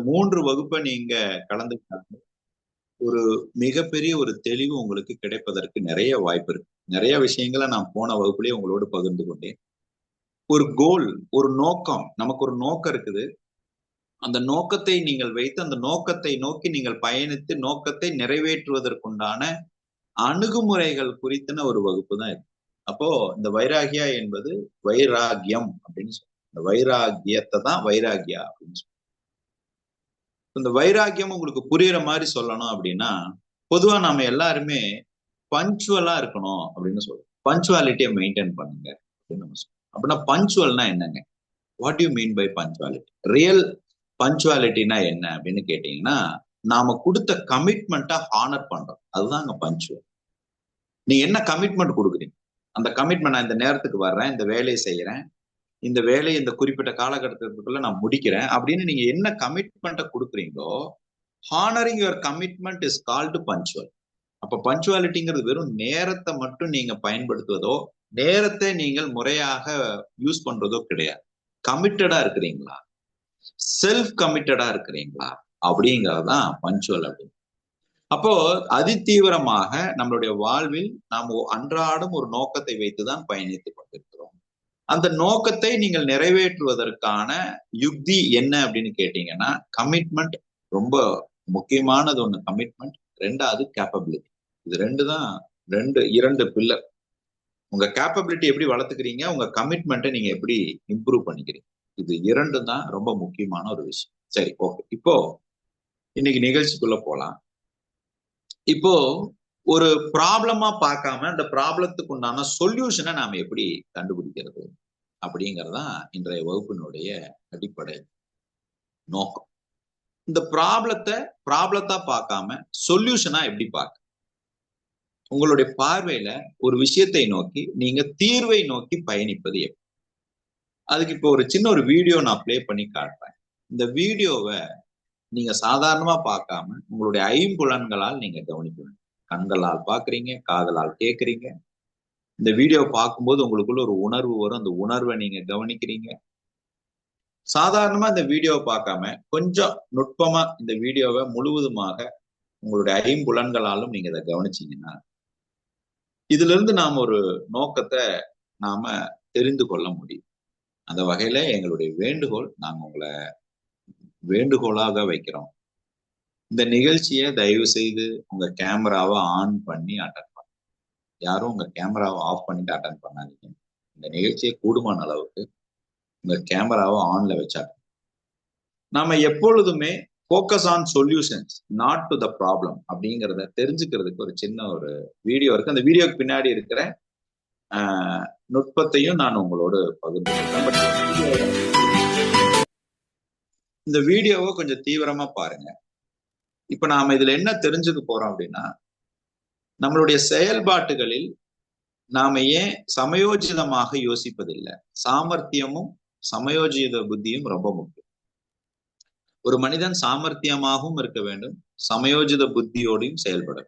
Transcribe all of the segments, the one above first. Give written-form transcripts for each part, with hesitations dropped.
3 வகுப்பை நீங்க கலந்துக்கிட்டாங்க ஒரு மிகப்பெரிய ஒரு தெளிவு உங்களுக்கு கிடைப்பதற்கு நிறைய வாய்ப்பு இருக்கு. நிறைய விஷயங்களை நான் போன வகுப்புலயே உங்களோடு பகிர்ந்து கொண்டேன். ஒரு கோல், ஒரு நோக்கம், நமக்கு ஒரு நோக்கம் இருக்குது. அந்த நோக்கத்தை நீங்கள் வைத்து அந்த நோக்கத்தை நோக்கி நீங்கள் பயணித்து நோக்கத்தை நிறைவேற்றுவதற்குண்டான அணுகுமுறைகள் குறித்தன ஒரு வகுப்பு தான் இது. அப்போ இந்த வைராகியா என்பது வைராகியம் அப்படின்னு சொல்லுவோம். இந்த வைராகியத்தை தான் வைராகியா அப்படின்னு சொல்லுவோம். இந்த வைராகியம் உங்களுக்கு புரியுற மாதிரி சொல்லணும் அப்படின்னா, பொதுவா நாம எல்லாருமே பஞ்சுவலா இருக்கணும் அப்படின்னு சொல்லுவோம். பஞ்சுவாலிட்டியை மெயின்டைன் பண்ணுங்க அப்படின்னு நம்ம சொல்லுவோம். அப்படின்னா பஞ்சுவல்னா என்னங்க? What you mean by punctuality? Real பஞ்சுவாலிட்டினா என்ன அப்படின்னு கேட்டீங்கன்னா, நாம கொடுத்த கமிட்மெண்ட்டை ஹானர் பண்றோம். அதுதான் அங்க பஞ்சுவல். நீங்க என்ன கமிட்மெண்ட் கொடுக்குறீங்க? அந்த கமிட்மெண்ட், நான் இந்த நேரத்துக்கு வர்றேன், இந்த வேலையை செய்யறேன், இந்த வேலையை இந்த குறிப்பிட்ட காலகட்டத்துக்குள்ள நான் முடிக்கிறேன் அப்படின்னு நீங்க என்ன கமிட்மெண்ட்டை கொடுக்குறீங்களோ, honouring your commitment is called punctual. அப்ப பஞ்சுவாலிட்டிங்கிறது வெறும் நேரத்தை மட்டும் நீங்க பயன்படுத்துவதோ, நேரத்தை நீங்கள் முறையாக யூஸ் பண்றதோ கிடையாது. கமிட்டடா இருக்கிறீங்களா, செல்ஃப் கமிட்டடா இருக்கிறீங்களா அப்படிங்கறதுதான் பஞ்சுவல் அப்படின்னு. அப்போ அதிதீவிரமாக நம்மளுடைய வாழ்வில் நாம் அன்றாடம் ஒரு நோக்கத்தை வைத்துதான் பயணித்துக் கொண்டிருக்கிறோம். அந்த நோக்கத்தை நீங்கள் நிறைவேற்றுவதற்கான யுக்தி என்ன அப்படின்னு கேட்டீங்கன்னா, கமிட்மெண்ட் ரொம்ப முக்கியமானது ஒண்ணு. கமிட்மெண்ட், ரெண்டாவது கேப்பபிலிட்டி. இது இரண்டு பில்லர். உங்க கேப்பபிலிட்டி எப்படி வளர்த்துக்கிறீங்க, உங்க கமிட்மெண்ட்டை நீங்க எப்படி இம்ப்ரூவ் பண்ணிக்கிறீங்க, இது இரண்டும் தான் ரொம்ப முக்கியமான ஒரு விஷயம். சரி, ஓகே. இப்போ இன்னைக்கு நிகழ்ச்சிக்குள்ள போலாம். இப்போ ஒரு ப்ராப்ளமா பார்க்காம அந்த ப்ராப்ளத்துக்கு உண்டான சொல்யூஷனை நாம எப்படி கண்டுபிடிக்கிறது அப்படிங்கறதுதான் இன்றைய வகுப்பினுடைய அடிப்படை நோக்கம். இந்த ப்ராப்ளத்தா பார்க்காம சொல்யூஷனா எப்படி பார்க்க, உங்களுடைய பார்வையில ஒரு விஷயத்தை நோக்கி நீங்க தீர்வை நோக்கி பயணிப்பது எப்படி? அதுக்கு இப்போ ஒரு சின்ன ஒரு வீடியோ நான் பிளே பண்ணி காட்டுறேன். இந்த வீடியோவை நீங்க சாதாரணமா பார்க்காம உங்களுடைய ஐம்புலன்களால் நீங்க கவனிக்கணும். கண்களால் பாக்குறீங்க, காதலால் கேட்கறீங்க. இந்த வீடியோ பார்க்கும்போது உங்களுக்குள்ள ஒரு உணர்வு வரும். அந்த உணர்வை நீங்க கவனிக்கிறீங்க. சாதாரணமா இந்த வீடியோவை பார்க்காம கொஞ்சம் நுட்பமா இந்த வீடியோவை முழுவதுமாக உங்களுடைய ஐம்புலன்களாலும் நீங்க இதை கவனிச்சீங்கன்னா, இதுல இருந்து நாம ஒரு நோக்கத்தை நாம தெரிந்து கொள்ள முடியும். அந்த வகையில எங்களுடைய வேண்டுகோள், நாங்க உங்களை வேண்டுகோளாக வைக்கிறோம். இந்த நிகழ்ச்சியை தயவு செய்து உங்க கேமராவை ஆன் பண்ணி அட்டன் பண்ணுங்க. யாரும் உங்க கேமராவை ஆஃப் பண்ணிட்டு அட்டன் பண்ணாதீங்க. இந்த நிகழ்ச்சியை கூடுமான அளவுக்கு உங்க கேமராவை ஆன்ல வச்சா. நாம எப்பொழுதுமே focus on solutions, not to the problem அப்படிங்கிறத தெரிஞ்சுக்கிறதுக்கு ஒரு சின்ன ஒரு வீடியோ இருக்கு. அந்த வீடியோக்கு பின்னாடி இருக்கிற நுட்பத்தையும் நான் உங்களோடு பகிர்ந்துக்கிறேன். இந்த வீடியோவை கொஞ்சம் தீவிரமா பாருங்க. இப்ப நாம இதுல என்ன தெரிஞ்சுக்க போறோம் அப்படின்னா, நம்மளுடைய செயல்பாட்டுகளில் நாம ஏன் சமயோஜிதமாக யோசிப்பதில்லை. சாமர்த்தியமும் சமயோஜித புத்தியும் ரொம்ப முக்கியம். ஒரு மனிதன் சாமர்த்தியமாகவும் இருக்க வேண்டும், சமயோஜித புத்தியோடையும் செயல்பட.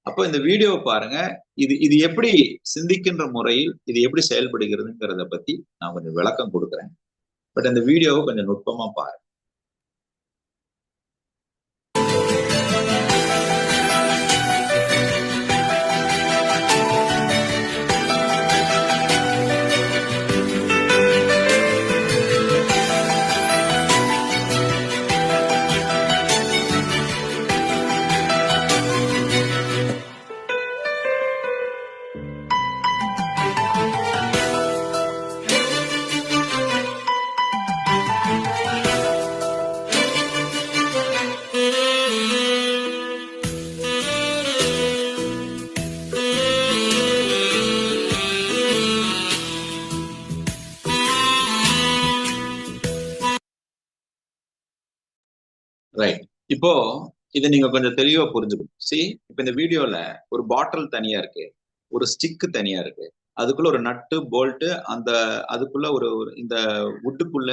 அப்போ இந்த வீடியோவை பாருங்க. இது எப்படி சிந்திக்கின்ற முறையில் இது எப்படி செயல்படுகிறதுங்கிறத பத்தி நான் கொஞ்சம் விளக்கம் கொடுக்குறேன். பட் இந்த வீடியோவை கொஞ்சம் நுட்பமா பாருங்க. ரைட். இப்போ இதை நீங்க கொஞ்சம் தெளிவா புரிஞ்சுக்கணும். இப்ப இந்த வீடியோல ஒரு பாட்டில் தனியா இருக்கு, ஒரு ஸ்டிக் தனியா இருக்கு, அதுக்குள்ள ஒரு நட்டு போல்ட்டு, அந்த அதுக்குள்ள ஒரு இந்த வுட்டுக்குள்ள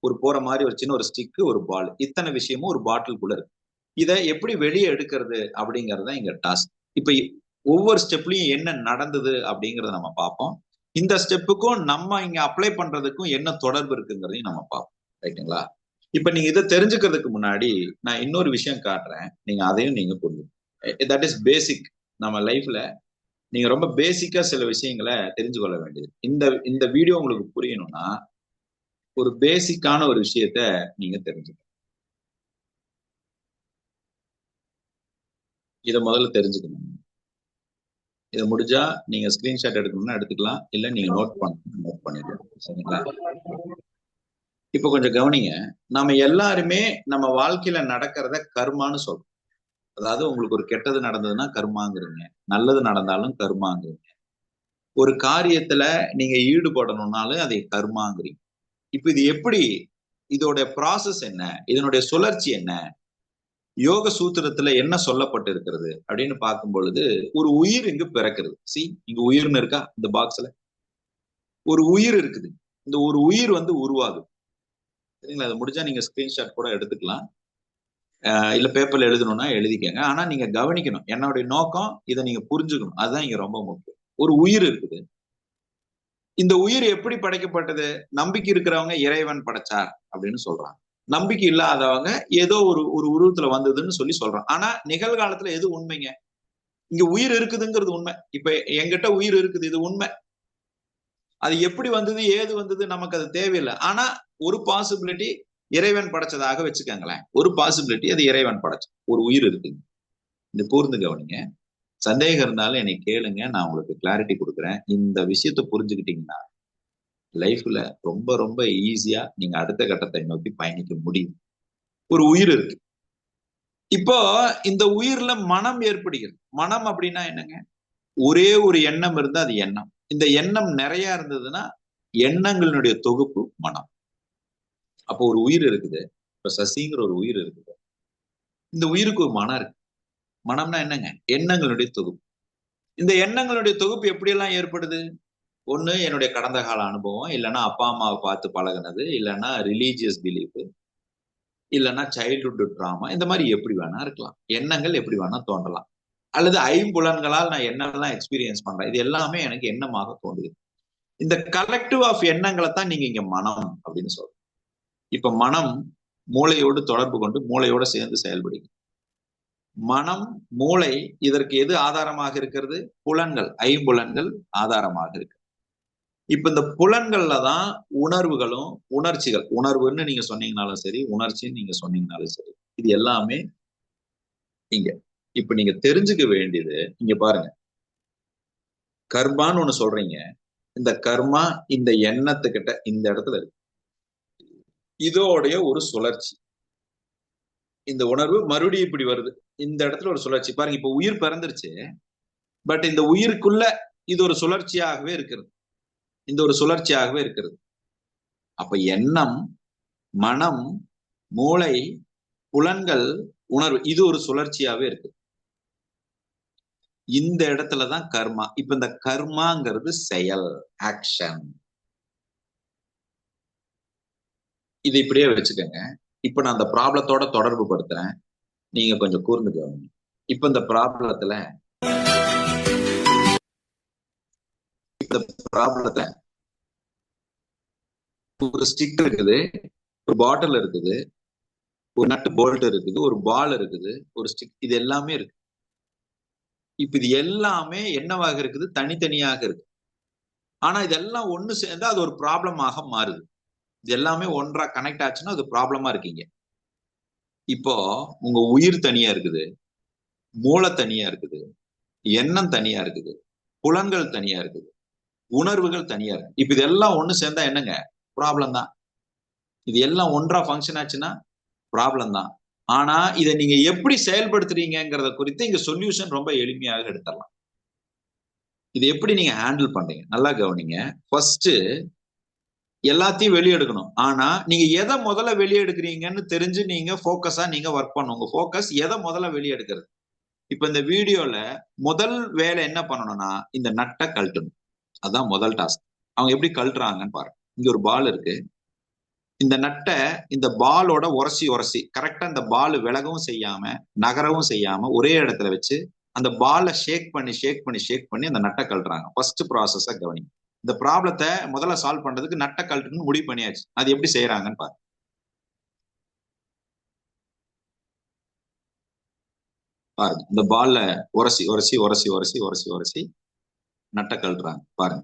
ஒரு போற மாதிரி ஒரு சின்ன ஒரு ஸ்டிக், ஒரு பால், இத்தனை விஷயமும் ஒரு பாட்டிலுக்குள்ள இருக்கு. இதை எப்படி வெளியே எடுக்கிறது அப்படிங்கறத இங்க டாஸ்க். இப்ப ஒவ்வொரு ஸ்டெப்லயும் என்ன நடந்தது அப்படிங்கறத நம்ம பார்ப்போம். இந்த ஸ்டெப்புக்கும் நம்ம இங்க அப்ளை பண்றதுக்கும் என்ன தொடர்பு இருக்குங்கிறதையும் நம்ம பார்ப்போம். ரைட்டுங்களா? இப்ப நீங்க இதை தெரிஞ்சுக்கிறதுக்கு முன்னாடி நான் இன்னொரு விஷயம் காட்டுறேன், நீங்க அதையும் நீங்க புரிஞ்சுக்கணும். தட் இஸ் பேசிக். நம்ம லைஃப்ல நீங்க ரொம்ப பேசிக்கா சில விஷயங்களை தெரிஞ்சு கொள்ள வேண்டியது. இந்த இந்த வீடியோ உங்களுக்கு புரியணும்னா ஒரு பேசிக்கான ஒரு விஷயத்த நீங்க தெரிஞ்சுக்கணும். இதை முதல்ல தெரிஞ்சுக்கணும். இதை முடிஞ்சா நீங்க ஸ்கிரீன்ஷாட் எடுக்கணும்னா எடுத்துக்கலாம், இல்ல நீங்க நோட் பண்ணிக்கலாம். சரிங்களா? இப்ப கொஞ்சம் கவனிங்க. நம்ம எல்லாருமே நம்ம வாழ்க்கையில நடக்கிறத கர்மான்னு சொல்றோம். அதாவது உங்களுக்கு ஒரு கெட்டது நடந்ததுன்னா கர்மாங்கிறீங்க, நல்லது நடந்தாலும் கர்மாங்கிறீங்க, ஒரு காரியத்துல நீங்க ஈடுபடணும்னாலும் அதை கர்மாங்கிறீங்க. இப்ப இது எப்படி, இதோட ப்ராசஸ் என்ன, இதனுடைய சுழற்சி என்ன, யோக சூத்திரத்துல என்ன சொல்லப்பட்டு இருக்கிறது அப்படின்னு பார்க்கும் பொழுது, ஒரு உயிர் இங்கு பிறக்கிறது. இங்க உயிர்னு இருக்கா இந்த பாக்ஸ்ல? ஒரு உயிர் இருக்குது. இந்த ஒரு உயிர் உருவாகுது. சரிங்களா? அதை முடிஞ்சா நீங்க ஸ்கிரீன்ஷாட் கூட எடுத்துக்கலாம், இல்ல பேப்பர்ல எழுதணும்னா எழுதிக்கங்க. ஆனா நீங்க கவனிக்கணும், என்னுடைய நோக்கம் இதை நீங்க புரிஞ்சுக்கணும், அதுதான் இங்க ரொம்ப முக்கியம். ஒரு உயிர் இருக்குது. இந்த உயிர் எப்படி படைக்கப்பட்டது? நம்பிக்கை இருக்கிறவங்க இறைவன் படைச்சார் அப்படின்னு சொல்றாங்க, நம்பிக்கை இல்லாதவங்க ஏதோ ஒரு ஒரு உருவத்துல வந்ததுன்னு சொல்லி சொல்றாங்க. ஆனா நிகழ்காலத்துல எது உண்மைங்க? இங்க உயிர் இருக்குதுங்கிறது உண்மை. இப்ப என்கிட்ட உயிர் இருக்குது, இது உண்மை. அது எப்படி வந்தது, ஏது வந்தது நமக்கு அது தேவையில்லை. ஆனா ஒரு பாசிபிலிட்டி இறைவன் படைச்சதாக வச்சுக்கோங்களேன். ஒரு பாசிபிலிட்டி அது இறைவன் படைச்ச ஒரு உயிர் இருக்குங்க. இந்த கூர்ந்து கவனிங்க. சந்தேகம் இருந்தாலும் என்னை கேளுங்க, நான் உங்களுக்கு கிளாரிட்டி கொடுக்குறேன். இந்த விஷயத்த புரிஞ்சுக்கிட்டீங்கன்னா லைஃப்ல ரொம்ப ரொம்ப ஈஸியா நீங்க அடுத்த கட்டத்தை நோக்கி பயணிக்க முடியும். ஒரு உயிர் இருக்கு. இப்போ இந்த உயிர்ல மனம் ஏற்படுகிறது. மனம் அப்படின்னா என்னங்க? ஒரே ஒரு எண்ணம் இருந்தா அது எண்ணம். இந்த எண்ணம் நிறைய இருந்ததுன்னா எண்ணங்களுடைய தொகுப்பு மனம். அப்போ ஒரு உயிர் இருக்குது. இப்ப சசிங்கிற ஒரு உயிர் இருக்குது. இந்த உயிருக்கு ஒரு மனம் இருக்கு. மனம்னா என்னங்க? எண்ணங்களுடைய தொகுப்பு. இந்த எண்ணங்களுடைய தொகுப்பு எப்படியெல்லாம் ஏற்படுது? ஒண்ணு என்னுடைய கடந்த கால அனுபவம், இல்லைன்னா அப்பா அம்மாவை பார்த்து பழகினது, இல்லைன்னா ரிலீஜியஸ் பிலீஃப், இல்லைன்னா சைல்ட்ஹுட் டிராமா. இந்த மாதிரி எப்படி வேணா இருக்கலாம். எண்ணங்கள் எப்படி வேணா தோன்றலாம். அல்லது ஐம்புலன்களால் நான் என்னெல்லாம் எக்ஸ்பீரியன்ஸ் பண்றேன், இது எல்லாமே எனக்கு எண்ணமாக தோன்றுது. இந்த கலெக்டிவ் ஆஃப் எண்ணங்களை தான் நீங்க இங்க மனம் அப்படின்னு சொல்றோம். இப்ப மனம் மூளையோடு தொடர்பு கொண்டு மூளையோட சேர்ந்து செயல்படுகிறது. மனம், மூளை, இதற்கு எது ஆதாரமாக இருக்கிறது? புலன்கள், ஐம்புலன்கள் ஆதாரமாக இருக்கு. இப்ப இந்த புலன்கள்ல தான் உணர்வுகளும் உணர்ச்சிகள், உணர்வுன்னு நீங்க சொன்னீங்கனாலும் சரி, உணர்ச்சின்னு நீங்க சொன்னீங்கனாலும் சரி, இது எல்லாமே இங்க. இப்ப நீங்க தெரிஞ்சுக்க வேண்டியது இங்க பாருங்க, கர்மான்னு ஒண்ணு சொல்றீங்க. இந்த கர்மா இந்த எண்ணத்துக்கிட்ட இந்த இடத்துல இருக்கு. இதோடைய ஒரு சுழற்சி. இந்த உணர்வு மறுபடியும் இப்படி வருது, இந்த இடத்துல ஒரு சுழற்சி. பாருங்க, இப்ப உயிர் பிறந்துருச்சு, பட் இந்த உயிருக்குள்ள இது ஒரு சுழற்சியாகவே இருக்கிறது. இந்த ஒரு சுழற்சியாகவே இருக்கிறது. அப்ப எண்ணம், மனம், மூளை, புலன்கள், உணர்வு, இது ஒரு சுழற்சியாவே இருக்கு. இந்த இடத்துலதான் கர்மா. இப்ப இந்த கர்மாங்கிறது செயல், ஆக்ஷன். இது இப்படியே வச்சுக்கோங்க. இப்ப நான் அந்த ப்ராப்ளத்தோட தொடர்பு படுத்துறேன், நீங்க கொஞ்சம் கூர்ந்து கவனிங்க. இப்ப இந்த ப்ராப்ளத்துல ஒரு ஸ்டிக் இருக்குது, ஒரு பாட்டில் இருக்குது, ஒரு நட்டு போல்ட் இருக்குது, ஒரு பால் இருக்குது, ஒரு ஸ்டிக், இது எல்லாமே இருக்கு. இப்ப இது எல்லாமே என்னவாக இருக்குது? தனித்தனியாக இருக்கு. ஆனா இதெல்லாம் ஒண்ணு சேர்ந்து அது ஒரு ப்ராப்ளமாக மாறுது. இது எல்லாமே ஒன்றா கனெக்ட் ஆச்சுன்னா அது ப்ராப்ளமா இருக்கீங்க. இப்போ உங்க உயிர் தனியா இருக்குது, மூளை தனியா இருக்குது, எண்ணம் தனியா இருக்குது, புலன்கள் தனியா இருக்குது, உணர்வுகள் தனியா இருக்கு. இப்ப இதெல்லாம் ஒண்ணு சேர்ந்தா என்னங்க? ப்ராப்ளம் தான். இது எல்லாம் ஒன்றா ஃபங்க்ஷன் ஆச்சுன்னா ப்ராப்ளம் தான். ஆனா இதை நீங்க எப்படி செயல்படுத்துறீங்கிறத குறித்து இங்க சொல்யூஷன் ரொம்ப எளிமையாக எடுத்துடலாம். இது எப்படி நீங்க ஹேண்டில் பண்றீங்க நல்லா கவனிங்க. ஃபர்ஸ்ட் எல்லாத்தையும் வெளியே எடுக்கணும். ஆனா நீங்க எதை முதல்ல வெளியே எடுக்கிறீங்கன்னு தெரிஞ்சு நீங்க போக்கஸா நீங்க ஒர்க் பண்ணுங்க. உங்க போக்கஸ் எதை முதல்ல வெளியே எடுக்கிறது. இப்ப இந்த வீடியோல முதல் வேலை என்ன பண்ணணும்னா இந்த நட்டை கழட்டணும். அதான் முதல் டாஸ்க். அவங்க எப்படி கழட்டுறாங்கன்னு பாருங்க. இங்க ஒரு பால் இருக்கு. இந்த நட்டை இந்த பாலோட உரசி கரெக்டா இந்த பால் விலகவும் செய்யாம நகரவும் செய்யாம ஒரே இடத்துல வச்சு அந்த பாலை ஷேக் பண்ணி அந்த நட்டை கழட்டுறாங்க. ஃபர்ஸ்ட் ப்ராசஸா கவனிங்க. இந்த ப்ராப்ளத்தை முதல்ல சால்வ் பண்றதுக்கு நட்டை கழட்டுன்னு முடிவு பண்ணியாச்சு. அது எப்படி செய்யறாங்கன்னு பாருங்க. பாருங்க, இந்த பால்ல உரசி உரசி உரசி உரசி உரசி உரசி நட்டை கழட்டுறாங்க பாருங்க.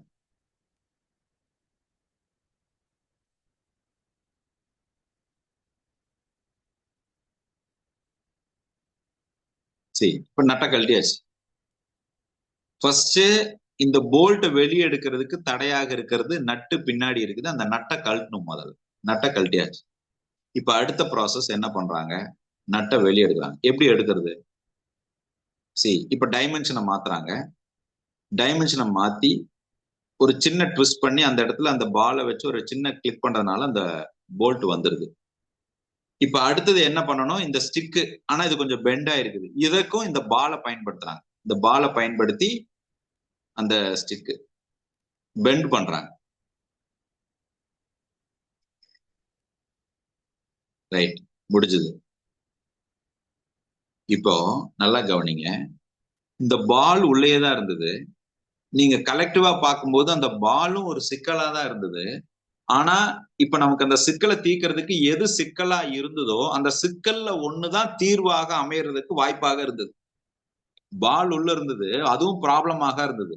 சரி, இப்ப நட்டை கழட்டியாச்சு. ஃபர்ஸ்ட் இந்த போல்ட்டை வெளியே எடுக்கிறதுக்கு தடையாக இருக்கிறது நட்டு பின்னாடி இருக்குது, அந்த நட்டை கழட்டணும். முதல்ல நட்டை கழட்டியாச்சு. இப்ப அடுத்த ப்ராசஸ் என்ன பண்றாங்க, நட்டை வெளியே எடுக்கிறாங்க. எப்படி எடுக்கிறது? சரி, இப்ப டைமென்ஷனை மாத்துறாங்க. டைமென்ஷனை மாத்தி ஒரு சின்ன ட்விஸ்ட் பண்ணி அந்த இடத்துல அந்த பாலை வச்சு ஒரு சின்ன கிளிக் பண்றதுனால அந்த போல்ட் வந்துருது. இப்ப அடுத்தது என்ன பண்ணணும், இந்த ஸ்டிக்கு, ஆனா இது கொஞ்சம் பெண்டா இருக்குது, இதற்கும் இந்த பாலை பயன்படுத்துறாங்க. இந்த பாலை பயன்படுத்தி அந்த ஸ்டிக்கு பெண்ட் பண்றாங்க. ரைட், முடிஞ்சது. இப்போ நல்லா கவனிங்க, இந்த பால் உள்ளேதான் இருந்தது. நீங்க கலெக்டிவா பார்க்கும்போது அந்த பாலும் ஒரு சிக்கலா தான் இருந்தது. ஆனா இப்ப நமக்கு அந்த சிக்கலை தீர்க்கறதுக்கு எது சிக்கலா இருந்ததோ அந்த சிக்கல்ல ஒண்ணுதான் தீர்வாக அமையறதுக்கு வாய்ப்பாக இருந்தது. பால் உள்ள இருந்தது, அதுவும் ப்ராப்ளமாக இருந்தது.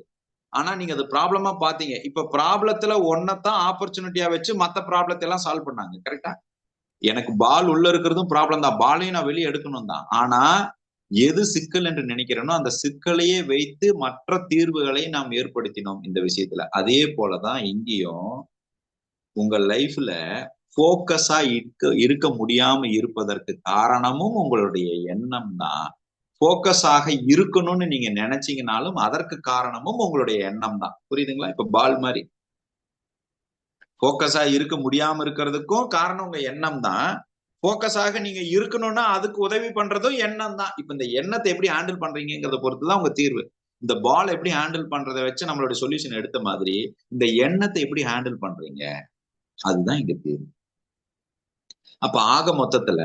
ஆனா நீங்க அது ப்ராப்ளமா பாத்தீங்க. இப்ப ப்ராப்ளத்துல ஒன்னதான் ஆப்பர்ச்சுனிட்டியா வச்சு மத்த ப்ராப்ளத்தை எல்லாம் சால்வ் பண்ணாங்க. கரெக்டா? எனக்கு பால் உள்ள இருக்கிறதும் ப்ராப்ளம் தான், பாலையும் நான் வெளியே எடுக்கணும் தான். ஆனா எது சிக்கல் என்று நினைக்கிறேனோ அந்த சிக்கலையே வைத்து மற்ற தீர்வுகளை நாம் ஏற்படுத்தினோம் இந்த விஷயத்துல. அதே போலதான் இங்கேயும் உங்க லைஃப்ல போக்கஸா இருக்க முடியாம இருப்பதற்கு காரணமும் உங்களுடைய எண்ணம் தான். போக்கஸாக இருக்கணும்னு நீங்க நினைச்சீங்கனாலும் அதற்கு காரணமும் உங்களுடைய எண்ணம் தான். புரியுதுங்களா? இப்ப பால் மாதிரி போக்கஸா இருக்க முடியாம இருக்கிறதுக்கும் காரணம் உங்க எண்ணம் தான். போக்கஸாக நீங்க இருக்கணும்னா அதுக்கு உதவி பண்றதும் எண்ணம் தான். இப்ப இந்த எண்ணத்தை எப்படி ஹேண்டில் பண்றீங்கிறத பொறுத்துதான் உங்க தீர்வு. இந்த பால் எப்படி ஹேண்டில் பண்றதை வச்சு நம்மளோட சொல்யூஷன் எடுத்த மாதிரி இந்த எண்ணத்தை எப்படி ஹேண்டில் பண்றீங்க, அதுதான் இங்க தீர்வு. அப்ப ஆக மொத்தத்துல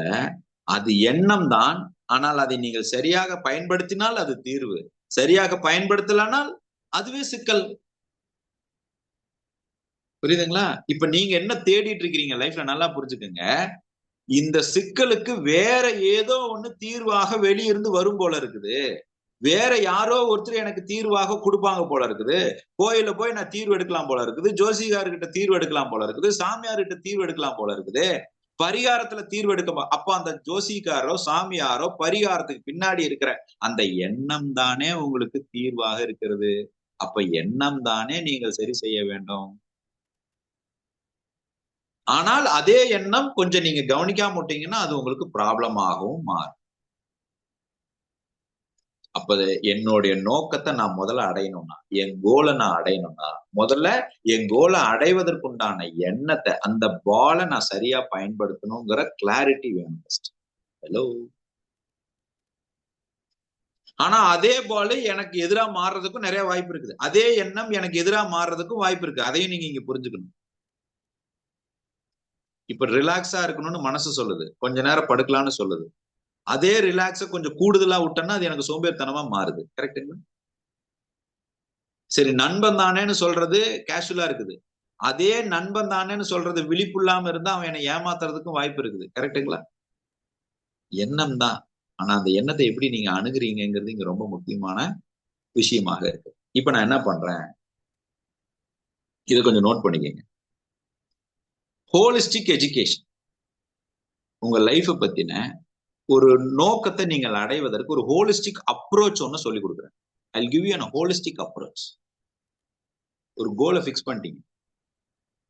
அது எண்ணம் தான். ஆனால் அதை நீங்கள் சரியாக பயன்படுத்தினால் அது தீர்வு, சரியாக பயன்படுத்தலானால் அதுவே சிக்கல். புரியுதுங்களா? இப்ப நீங்க என்ன தேடிட்டு இருக்கிறீங்க லைஃப்ல, நல்லா புரிஞ்சுக்கங்க. இந்த சிக்கலுக்கு வேற ஏதோ ஒண்ணு தீர்வாக வெளியிருந்து வரும் போல இருக்குது. வேற யாரோ ஒருத்தர் எனக்கு தீர்வாக கொடுப்பாங்க போல இருக்குது. கோயில போய் நான் தீர்வு எடுக்கலாம் போல இருக்குது, ஜோசிகார்கிட்ட தீர்வு எடுக்கலாம் போல இருக்குது, சாமியார்கிட்ட தீர்வு எடுக்கலாம் போல இருக்குது, பரிகாரத்துல தீர்வு எடுக்க. அப்ப அந்த ஜோசிக்காரோ சாமியாரோ பரிகாரத்துக்கு பின்னாடி இருக்கிற அந்த எண்ணம் தானே உங்களுக்கு தீர்வாக இருக்கிறது. அப்ப எண்ணம் தானே நீங்கள் சரி செய்ய வேண்டும். ஆனால் அதே எண்ணம் கொஞ்சம் நீங்க கவனிக்காம விட்டீங்கன்னா அது உங்களுக்கு ப்ராப்ளம் ஆகவும் மாறும். அப்ப என்னுடைய நோக்கத்தை நான் முதல்ல அடையணும்னா, என் கோலை நான் அடையணும்னா முதல்ல என் கோலை அடைவதற்குண்டான எண்ணத்தை, அந்த பாலை நான் சரியா பயன்படுத்தணுங்கிற கிளாரிட்டி வேணும் ஃபர்ஸ்ட். ஹலோ. ஆனா அதே பால் எனக்கு எதிராக மாறுறதுக்கும் நிறைய வாய்ப்பு இருக்குது. அதே எண்ணம் எனக்கு எதிராக மாறுறதுக்கும் வாய்ப்பு இருக்கு. அதையும் நீங்க இங்க புரிஞ்சுக்கணும். இப்ப ரிலாக்ஸா இருக்கணும்னு மனசு சொல்லுது, கொஞ்ச நேரம் படுக்கலாம்னு சொல்லுது. அதே ரிலாக்ஸ கொஞ்சம் கூடுதலா விட்டோம்னா அது எனக்கு சோம்பேறித்தனமா மாறுது. கரெக்டுங்களா? சரி, நண்பன் தானேன்னு சொல்றது கேஷுவலா இருக்குது. அதே நண்பன் தானேன்னு சொல்றது விழிப்புள்ளாம இருந்தா அவன் என்னை ஏமாத்துறதுக்கும் வாய்ப்பு இருக்குது. கரெக்டுங்களா? எண்ணம் தான். ஆனா அந்த எண்ணத்தை எப்படி நீங்க அணுகுறீங்கிறது இங்க ரொம்ப முக்கியமான விஷயமாக இருக்கு. இப்ப நான் என்ன பண்றேன், இதை கொஞ்சம் நோட் பண்ணிக்கங்க. ஹோலிஸ்டிக் எஜுகேஷன், உங்க லைஃப் பத்தின ஒரு நோக்கத்தை நீங்கள் அடைவதற்கு ஒரு ஹோலிஸ்டிக் அப்ரோச் ஒன்னு சொல்லி கொடுக்குறேன். I'll give you an holistic approach. ஒரு கோலை பிக்ஸ் பண்ணிட்டீங்க,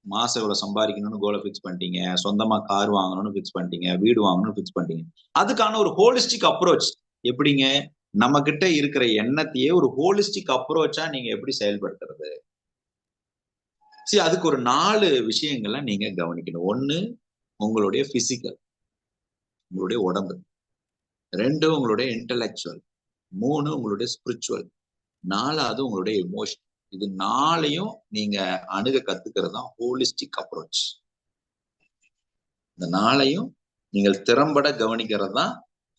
மாசம் இவ்வளவு சம்பாதிக்கணும்னு கோலை பிக்ஸ் பண்ணிட்டீங்க, சொந்தமா கார் வாங்கணும்னு பிக்ஸ் பண்ணிட்டீங்க, வீடு வாங்கணும்னு பிக்ஸ் பண்ணிட்டீங்க. அதுக்கான ஒரு ஹோலிஸ்டிக் அப்ரோச் எப்படிங்க, நம்ம கிட்ட இருக்கிற எண்ணத்தையே ஒரு ஹோலிஸ்டிக் அப்ரோச்சா நீங்க எப்படி செயல்படுத்துறது? சரி, அதுக்கு ஒரு 4 விஷயங்களை நீங்க கவனிக்கணும். 1, உங்களுடைய பிசிக்கல், உங்களுடைய உடம்பு. 2, உங்களுடைய இன்டலெக்சுவல். 3, உங்களுடைய ஸ்பிரிச்சுவல். 4வது உங்களுடைய எமோஷன். இது 4ஐயும் நீங்க அணுக கத்துக்கிறது தான் ஹோலிஸ்டிக் அப்ரோச். இந்த 4ஐயும் நீங்கள் திறம்பட கவனிக்கிறது தான்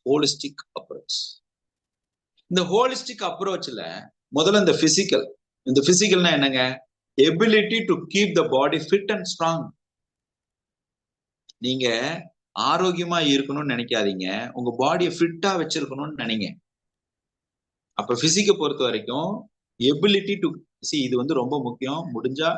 ஹோலிஸ்டிக் அப்ரோச். இந்த ஹோலிஸ்டிக் அப்ரோச்ல முதல்ல இந்த பிசிக்கல். இந்த பிசிக்கல்னா என்னங்க, ability to keep the body fit and strong. நீங்க ஆரோக்கியமா இருக்கணும்னு நினைக்காதீங்க, உங்க பாடியை ஃபிட்டா வச்சிருக்கணும்னு நினைங்க. அப்ப பிசிக்கை பொறுத்த வரைக்கும் எபிலிட்டி டு இது வந்து ரொம்ப முக்கியம். முடிஞ்சா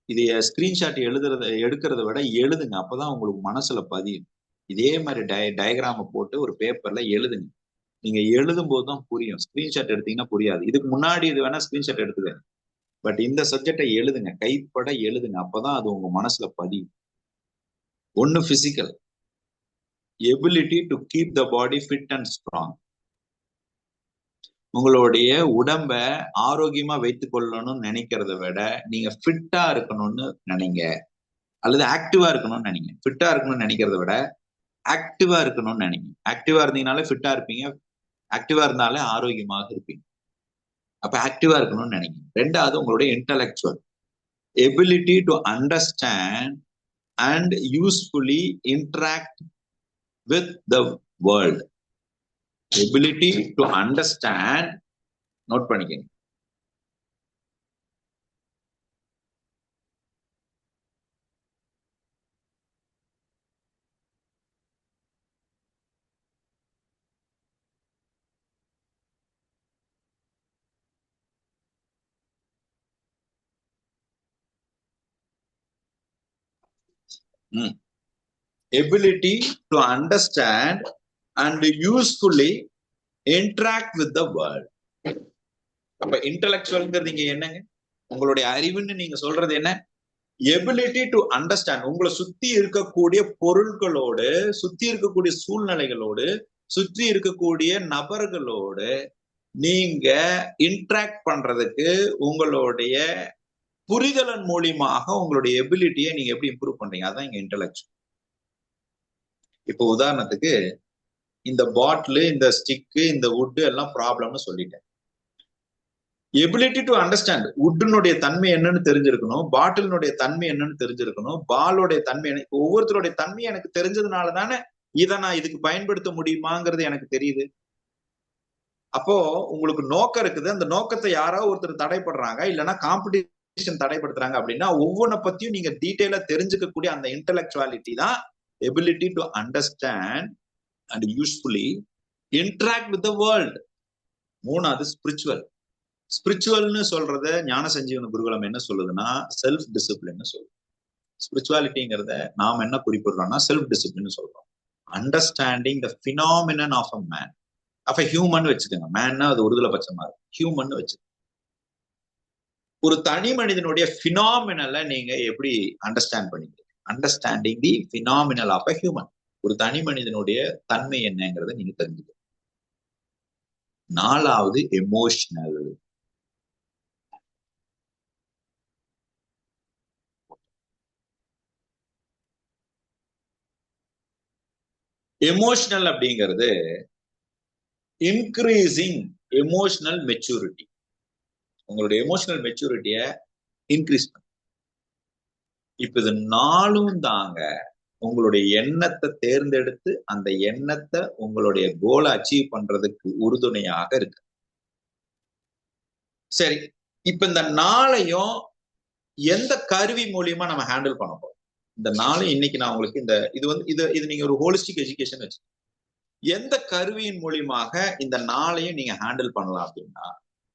இதைய ஸ்கிரீன்ஷாட் எடுக்கிறத விட எழுதுங்க. அப்பதான் உங்களுக்கு மனசுல பதியும். இதே மாதிரி டயக்ராம போட்டு ஒரு பேப்பர்ல எழுதுங்க. நீங்க எழுதும் போதுதான் புரியும். ஸ்கிரீன்ஷாட் எடுத்தீங்கன்னா புரியாது. இதுக்கு முன்னாடி இது வேணா ஸ்கிரீன்ஷாட் எடுத்துக்கங்க. பட் இந்த சப்ஜெக்டை எழுதுங்க, கைப்பட எழுதுங்க. அப்பதான் அது உங்க மனசுல பதியும். ஒன்னு physical ability to keep the body fit and strong. உங்களுடைய உடம்ப ஆரோக்கியமா வைத்துக் கொள்ளணும்னு நினைக்கிறத விட நீங்க ஃபிட்டா இருக்கணும்னு நினைங்க, அல்லது ஆக்டிவா இருக்கணும்னு நினைங்க. ஃபிட்டா இருக்கணும்னு நினைக்கிறத விட ஆக்டிவா இருக்கணும்னு நினைங்க. ஆக்டிவா இருந்தீங்கனாலே ஃபிட்டா இருப்பீங்க, ஆக்டிவா இருந்தாலே ஆரோக்கியமாக இருப்பீங்க. அப்ப ஆக்டிவா இருக்கணும்னு நினைங்க. ரெண்டாவது உங்களுடைய intellectual ability to understand and usefully interact with the world. Ability to understand, note பண்ணிக்கங்க. Ability to understand and usefully interact with the world. அப்ப இன்டலெக்சுவல்ங்கிறது நீங்க என்னங்க? உங்களுடைய அறிவுன்னு நீங்க சொல்றது என்ன? Ability to understand. உங்களை சுத்தி இருக்கக்கூடிய பொருட்களோடு, சுத்தி இருக்கக்கூடிய சூழ்நிலைகளோடு, சுற்றி இருக்கக்கூடிய நபர்களோடு நீங்க இன்டராக்ட் பண்றதுக்கு உங்களுடைய புரிதலன் மூலியமாக உங்களுடைய எபிலிட்டியை நீங்க எப்படி இம்ப்ரூவ் பண்றீங்க? அதான் இங்க இன்டலெக்சுவல். இப்போ உதாரணத்துக்கு இந்த பாட்டில், இந்த ஸ்டிக்கு, இந்த வுட் எல்லாம் ப்ராப்ளம்னு சொல்லிட்டேன். எபிலிட்டி டு அண்டர்ஸ்டாண்ட், வுட்டினுடைய தன்மை என்னன்னு தெரிஞ்சிருக்கணும், பாட்டிலினுடைய தன்மை என்னன்னு தெரிஞ்சிருக்கணும், பாலோடைய தன்மை என்ன, ஒவ்வொருத்தருடைய தன்மை எனக்கு தெரிஞ்சதுனால தானே இதை நான் இதுக்கு பயன்படுத்த முடியுமாங்கிறது எனக்கு தெரியுது. அப்போ உங்களுக்கு நோக்கம் இருக்குது. அந்த நோக்கத்தை யாராவது ஒருத்தர் தடைப்படுறாங்க, இல்லைன்னா காம்படிஷன் தடைப்படுத்துறாங்க அப்படின்னா ஒவ்வொன்றை பத்தியும் நீங்க டீட்டெயிலா தெரிஞ்சுக்கக்கூடிய அந்த இன்டெலெக்சுவாலிட்டி தான் ability to understand and usefully interact with the world. மூணாவது ஸ்பிரிச்சுவல். ஸ்பிரிச்சுவல்னு சொல்றத ஞான சஞ்சீவன குருகுலம் என்ன சொல்லுதுன்னா செல்ஃப் டிசிப்ளின் சொல்லுது. ஸ்பிரிச்சுவாலிட்டிங்கிறத நாம என்ன குறிப்பிடுறோம்னா செல்ஃப் டிசிப்ளின் சொல்றோம். Understanding the phenomenon of a man, of a human வச்சுக்கோங்க. மேன்னா அது ஒருதலை பட்சமா இருக்கு, ஹியூமன் வச்சுக்கோங்க. ஒரு தனி மனிதனுடைய பினாமினலை நீங்க எப்படி அண்டர்ஸ்டாண்ட் பண்ணிக்கிறீங்க? Understanding the phenomenal of a human. ஒரு தனி மனிதனுடைய தன்மை என்னங்கிறத நீங்க தெரிஞ்சுக்கணும். நாலாவது எமோஷனல். எமோஷனல் அப்படிங்கிறது இன்க்ரீசிங் எமோஷனல் மெச்சூரிட்டி. உங்களுடைய எமோஷனல் மெச்சூரிட்டியை இன்க்ரீஸ் பண்ண. இப்ப இது நாளும் தாங்க உங்களுடைய எண்ணத்தை தேர்ந்தெடுத்து அந்த எண்ணத்தை உங்களுடைய கோலை அச்சீவ் பண்றதுக்கு உறுதுணையாக இருக்கு. சரி, இப்ப இந்த நாளையும் எந்த கருவி மூலியமா நம்ம ஹேண்டில் பண்ண போறோம்? இந்த நாளை இன்னைக்கு நான் உங்களுக்கு இந்த இது நீங்க ஒரு ஹோலிஸ்டிக் எஜுகேஷன் வச்சு எந்த கருவியின் மூலியமாக இந்த நாளையும் நீங்க ஹேண்டில் பண்ணலாம் அப்படின்னா,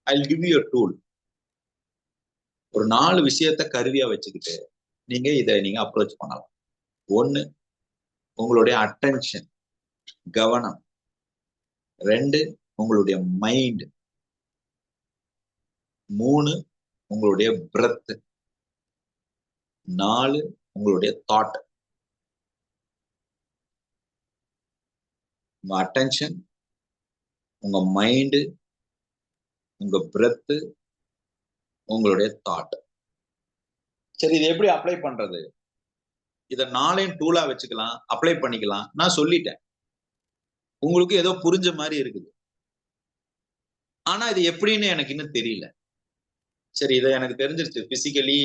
I will give you a tool. ஒரு 4 விஷயத்த கருவியா வச்சுக்கிட்டு நீங்க இதை நீங்க அப்ரோச் பண்ணலாம். 1, உங்களுடைய அட்டென்ஷன், கவனம். 2, உங்களுடைய மைண்ட். 3, உங்களுடைய பிரெத். 4, உங்களுடைய தாட். உங்க அட்டென்ஷன், உங்க மைண்டு, உங்க பிரெத், உங்களுடைய தாட். சரி, இது எப்படி அப்ளை பண்றது? இதை 4 டூலா வச்சுக்கலாம், அப்ளை பண்ணிக்கலாம். நான் சொல்லிட்டேன், உங்களுக்கு ஏதோ புரிஞ்ச மாதிரி இருக்குது. ஆனா இது எப்படின்னு எனக்கு இன்னும் தெரியல. சரி, இதை எனக்கு தெரிஞ்சிருச்சு. பிசிக்கலி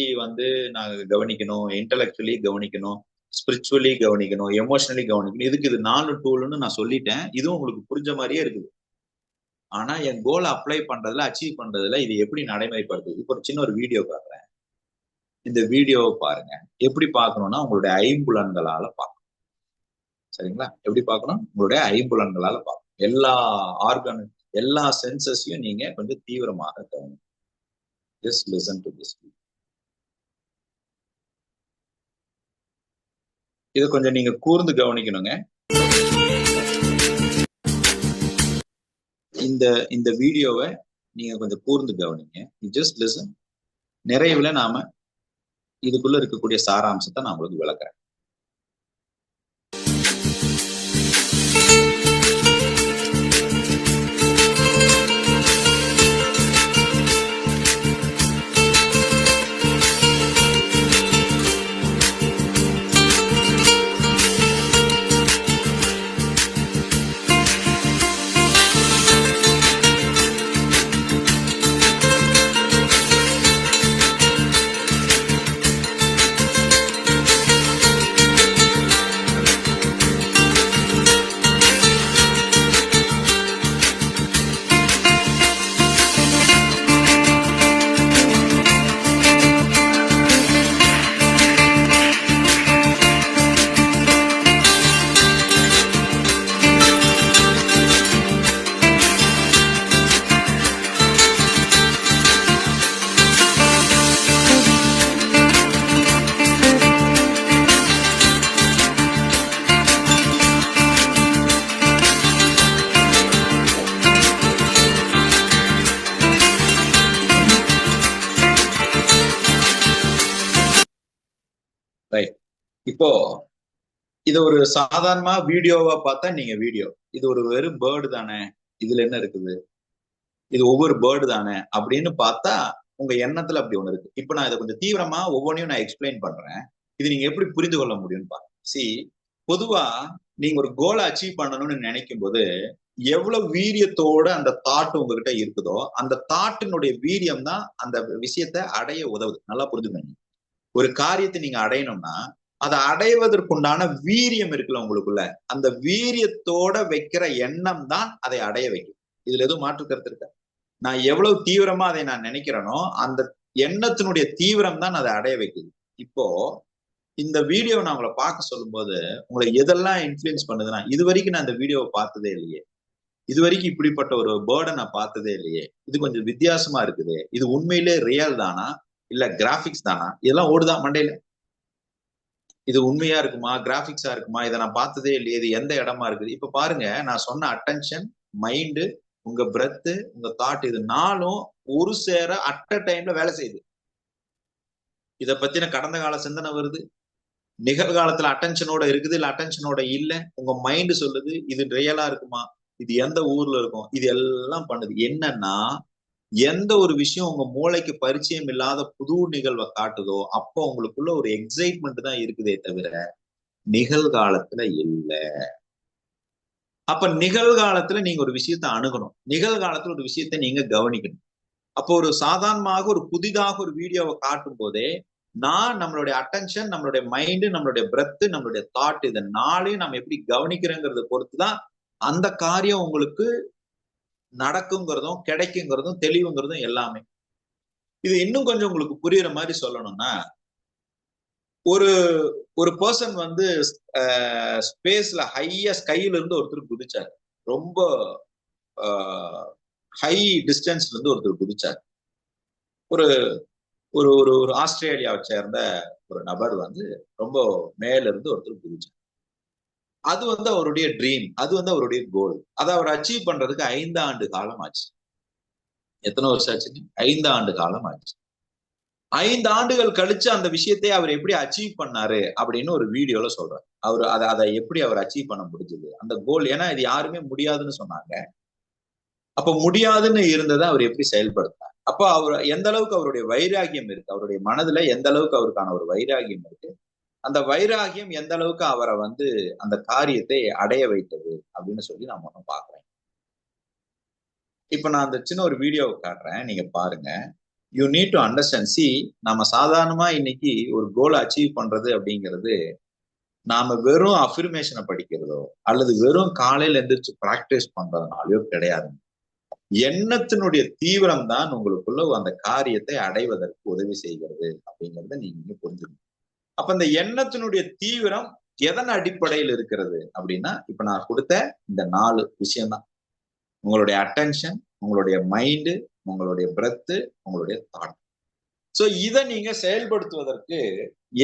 நான் கவனிக்கணும், இன்டலெக்சுவலி கவனிக்கணும், ஸ்பிரிச்சுவலி கவனிக்கணும், எமோஷனலி கவனிக்கணும். இதுக்கு இது 4 டூல்னு நான் சொல்லிட்டேன். இதுவும் உங்களுக்கு புரிஞ்ச மாதிரியே இருக்குது. ஆனா என் கோலை அப்ளை பண்றதுல, அச்சீவ் பண்றதுல இது எப்படி நடைமுறைப்படுத்துது? இப்போ ஒரு சின்ன ஒரு வீடியோ காட்டுறேன். இந்த வீடியோவை பாருங்க. எப்படி பார்க்கணும்னா உங்களுடைய ஐம்புலன்களால பார்க்கணும். சரிங்களா? எப்படி பார்க்கணும்? உங்களுடைய ஐம்புலன்களால பார்க்கணும். எல்லா ஆர்கன் எல்லா சென்சஸையும் நீங்க கொஞ்சம் தீவிரமாக கவனிங்க. Just listen to this. இதை கொஞ்சம் நீங்க கூர்ந்து கவனிக்கணுங்க. இந்த வீடியோவை நீங்க கொஞ்சம் கூர்ந்து கவனிங்க. Just listen. நிறைவுல நாம இதுக்குள்ள இருக்கக்கூடிய சாராம்சத்தை நான் உங்களுக்கு விளக்குறேன். ரைட். இப்போ இது ஒரு சாதாரணமா வீடியோவா பார்த்தா நீங்க வீடியோ, இது ஒரு வெறும் பேர்டு தானே, இதுல என்ன இருக்குது, இது ஒவ்வொரு பேர்டு தானே அப்படின்னு பார்த்தா உங்க எண்ணத்துல அப்படி ஒண்ணு இருக்கு. இப்ப நான் இதை கொஞ்சம் தீவிரமா ஒவ்வொன்றையும் நான் எக்ஸ்பிளைன் பண்றேன். இது நீங்க எப்படி புரிந்து கொள்ள முடியும்னு பாருங்க. பொதுவா நீங்க ஒரு கோலை அச்சீவ் பண்ணணும்னு நினைக்கும் போது எவ்வளவு வீரியத்தோட அந்த தாட் உங்ககிட்ட இருக்குதோ அந்த தாட்டினுடைய வீரியம் தான் அந்த விஷயத்தை அடைய உதவுது. நல்லா புரிஞ்சுக்கணும். ஒரு காரியத்தை நீங்க அடையணும்னா அதை அடைவதற்குண்டான வீரியம் இருக்குல்ல உங்களுக்குள்ள, அந்த வீரியத்தோட வைக்கிற எண்ணம் தான் அதை அடைய வைக்கும். இதுல எதுவும் மாற்று கருத்து இருக்கா? நான் எவ்வளவு தீவிரமா அதை நான் நினைக்கிறேனோ அந்த எண்ணத்தினுடைய தீவிரம் தான் அதை அடைய வைக்குது. இப்போ இந்த வீடியோவை நான் உங்களை பார்க்க சொல்லும் போது உங்களை எதெல்லாம் இன்ஃபுளுன்ஸ் பண்ணுதுன்னா, இது வரைக்கும் நான் இந்த வீடியோவை பார்த்ததே இல்லையே, இது வரைக்கும் இப்படிப்பட்ட ஒரு பேர்டை நான் பார்த்ததே இல்லையே, இது கொஞ்சம் வித்தியாசமா இருக்குது, இது உண்மையிலே ரியல் தானா இல்ல கிராபிக்ஸ் தானா, இதெல்லாம் ஓடுதா மண்டையில? இது உண்மையா இருக்குமா கிராபிக்ஸா இருக்குமா, இதை நான் பார்த்ததே இல்லையே, இது எந்த இடமா இருக்குது? இப்ப பாருங்க, நான் சொன்ன அட்டென்ஷன், மைண்டு, உங்க பிரெத்து, உங்க தாட், இது நாளும் ஒரு சேர அட் அ டைம்ல வேலை செய்யுது. இதை பத்தின கடந்த கால சிந்தனை வருது, நிகழ்காலத்துல அட்டென்ஷனோட இருக்குது இல்ல அட்டென்ஷனோட இல்ல, உங்க மைண்ட் சொல்லுது இது ரியலா இருக்குமா, இது எந்த ஊர்ல இருக்கும், இது எல்லாம் பண்ணுது. என்னன்னா எந்த ஒரு விஷயம் உங்க மூளைக்கு பரிச்சயம் இல்லாத புது நிகழ்வை காட்டுதோ அப்போ உங்களுக்குள்ள ஒரு எக்ஸைட்மெண்ட் தான் இருக்குதே தவிர நிகழ்காலத்துல இல்ல. அப்ப நிகழ்காலத்துல நீங்க ஒரு விஷயத்த அணுகணும், நிகழ்காலத்துல ஒரு விஷயத்த நீங்க கவனிக்கணும். அப்போ ஒரு சாதாரணமாக ஒரு புதிதாக ஒரு வீடியோவை காட்டும் போதே நம்மளுடைய அட்டென்ஷன், நம்மளுடைய மைண்டு, நம்மளுடைய பிரெத்து, நம்மளுடைய தாட், இதை நாளையும் நம்ம எப்படி கவனிக்கிறோங்கிறத பொறுத்துதான் அந்த காரியம் உங்களுக்கு நடக்குங்கிறதும் கிடைக்குங்கிறதும் தெளிவுங்கிறதும் எல்லாமே. இது இன்னும் கொஞ்சம் உங்களுக்கு புரியுற மாதிரி சொல்லணும்னா, ஒரு ஒரு பர்சன் வந்து ஸ்பேஸ்ல ஹையா ஸ்கைல இருந்து ஒருத்தர் குதிச்சாரு, ரொம்ப ஹை டிஸ்டன்ஸ்ல இருந்து ஒருத்தர் குதிச்சாரு. ஒரு ஒரு ஒரு ஒரு ஆஸ்திரேலியாவை சேர்ந்த ஒரு நபர் வந்து ரொம்ப மேல இருந்து ஒருத்தர் குதிச்சார். அது வந்து அவருடைய ட்ரீம், அது வந்து அவருடைய கோல். அதை அவர் அச்சீவ் பண்றதுக்கு 5 ஆண்டு காலம் ஆச்சு. எத்தனை வருஷம் ஆச்சு? 5 ஆண்டு காலம் ஆச்சு. 5 ஆண்டுகள் கழிச்சு அந்த விஷயத்தை அவர் எப்படி அச்சீவ் பண்ணாரு அப்படின்னு ஒரு வீடியோல சொல்றாரு. அவர் அதை எப்படி அவர் அச்சீவ் பண்ண முடிஞ்சது அந்த கோல். ஏன்னா இது யாருமே முடியாதுன்னு சொன்னாங்க. அப்ப முடியாதுன்னு இருந்ததை அவர் எப்படி செயல்படுத்தார்? அப்ப அவர் எந்த அளவுக்கு அவருடைய வைராகியம் இருக்கு, அவருடைய மனதுல எந்த அளவுக்கு அவருக்கான ஒரு வைராகியம் இருக்கு, அந்த வைராகியம் எந்த அளவுக்கு அவரை வந்து அந்த காரியத்தை அடைய வைத்தது அப்படின்னு சொல்லி நான் ஒன்னும் பாக்குறேன். இப்ப நான் அந்த சின்ன ஒரு வீடியோவை காட்டுறேன், நீங்க பாருங்க. You need to understand. நம்ம சாதாரணமா இன்னைக்கு ஒரு கோலை அச்சீவ் பண்றது அப்படிங்கிறது நாம வெறும் அஃபர்மேஷனை படிக்கிறதோ அல்லது வெறும் காலையில எந்திரிச்சு பிராக்டிஸ் பண்றதுனாலயோ கிடையாது. எண்ணத்தினுடைய தீவிரம் தான் உங்களுக்குள்ள அந்த காரியத்தை அடைவதற்கு உதவி செய்கிறது அப்படிங்கிறத நீங்க புரிஞ்சுக்கணும். அப்ப இந்த எண்ணத்தினுடைய தீவிரம் எதன் அடிப்படையில் இருக்கிறது அப்படின்னா, இப்ப நான் கொடுத்த இந்த 4 விஷயம்தான். உங்களுடைய அட்டென்ஷன், உங்களுடைய மைண்டு, உங்களுடைய பிரெத்து, உங்களுடைய தாட். சோ இதை நீங்க செயல்படுத்துவதற்கு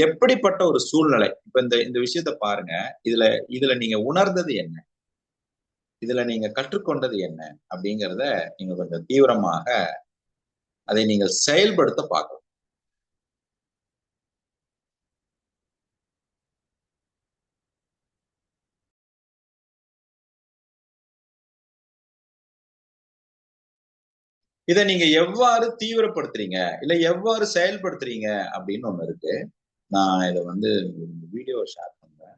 எப்படிப்பட்ட ஒரு சூழ்நிலை? இப்ப இந்த விஷயத்த பாருங்க. இதுல நீங்க உணர்ந்தது என்ன, இதுல நீங்க கற்றுக்கொண்டது என்ன அப்படிங்கிறத நீங்க கொஞ்சம் தீவிரமாக அதை நீங்கள் செயல்படுத்த பார்க்கலாம். இதை நீங்க எவ்வாறு தீவிரப்படுத்துறீங்க, இல்ல எவ்வாறு செயல்படுத்துறீங்க அப்படின்னு ஒண்ணு இருக்கு. நான் இதை வீடியோ ஷேர் பண்றேன்.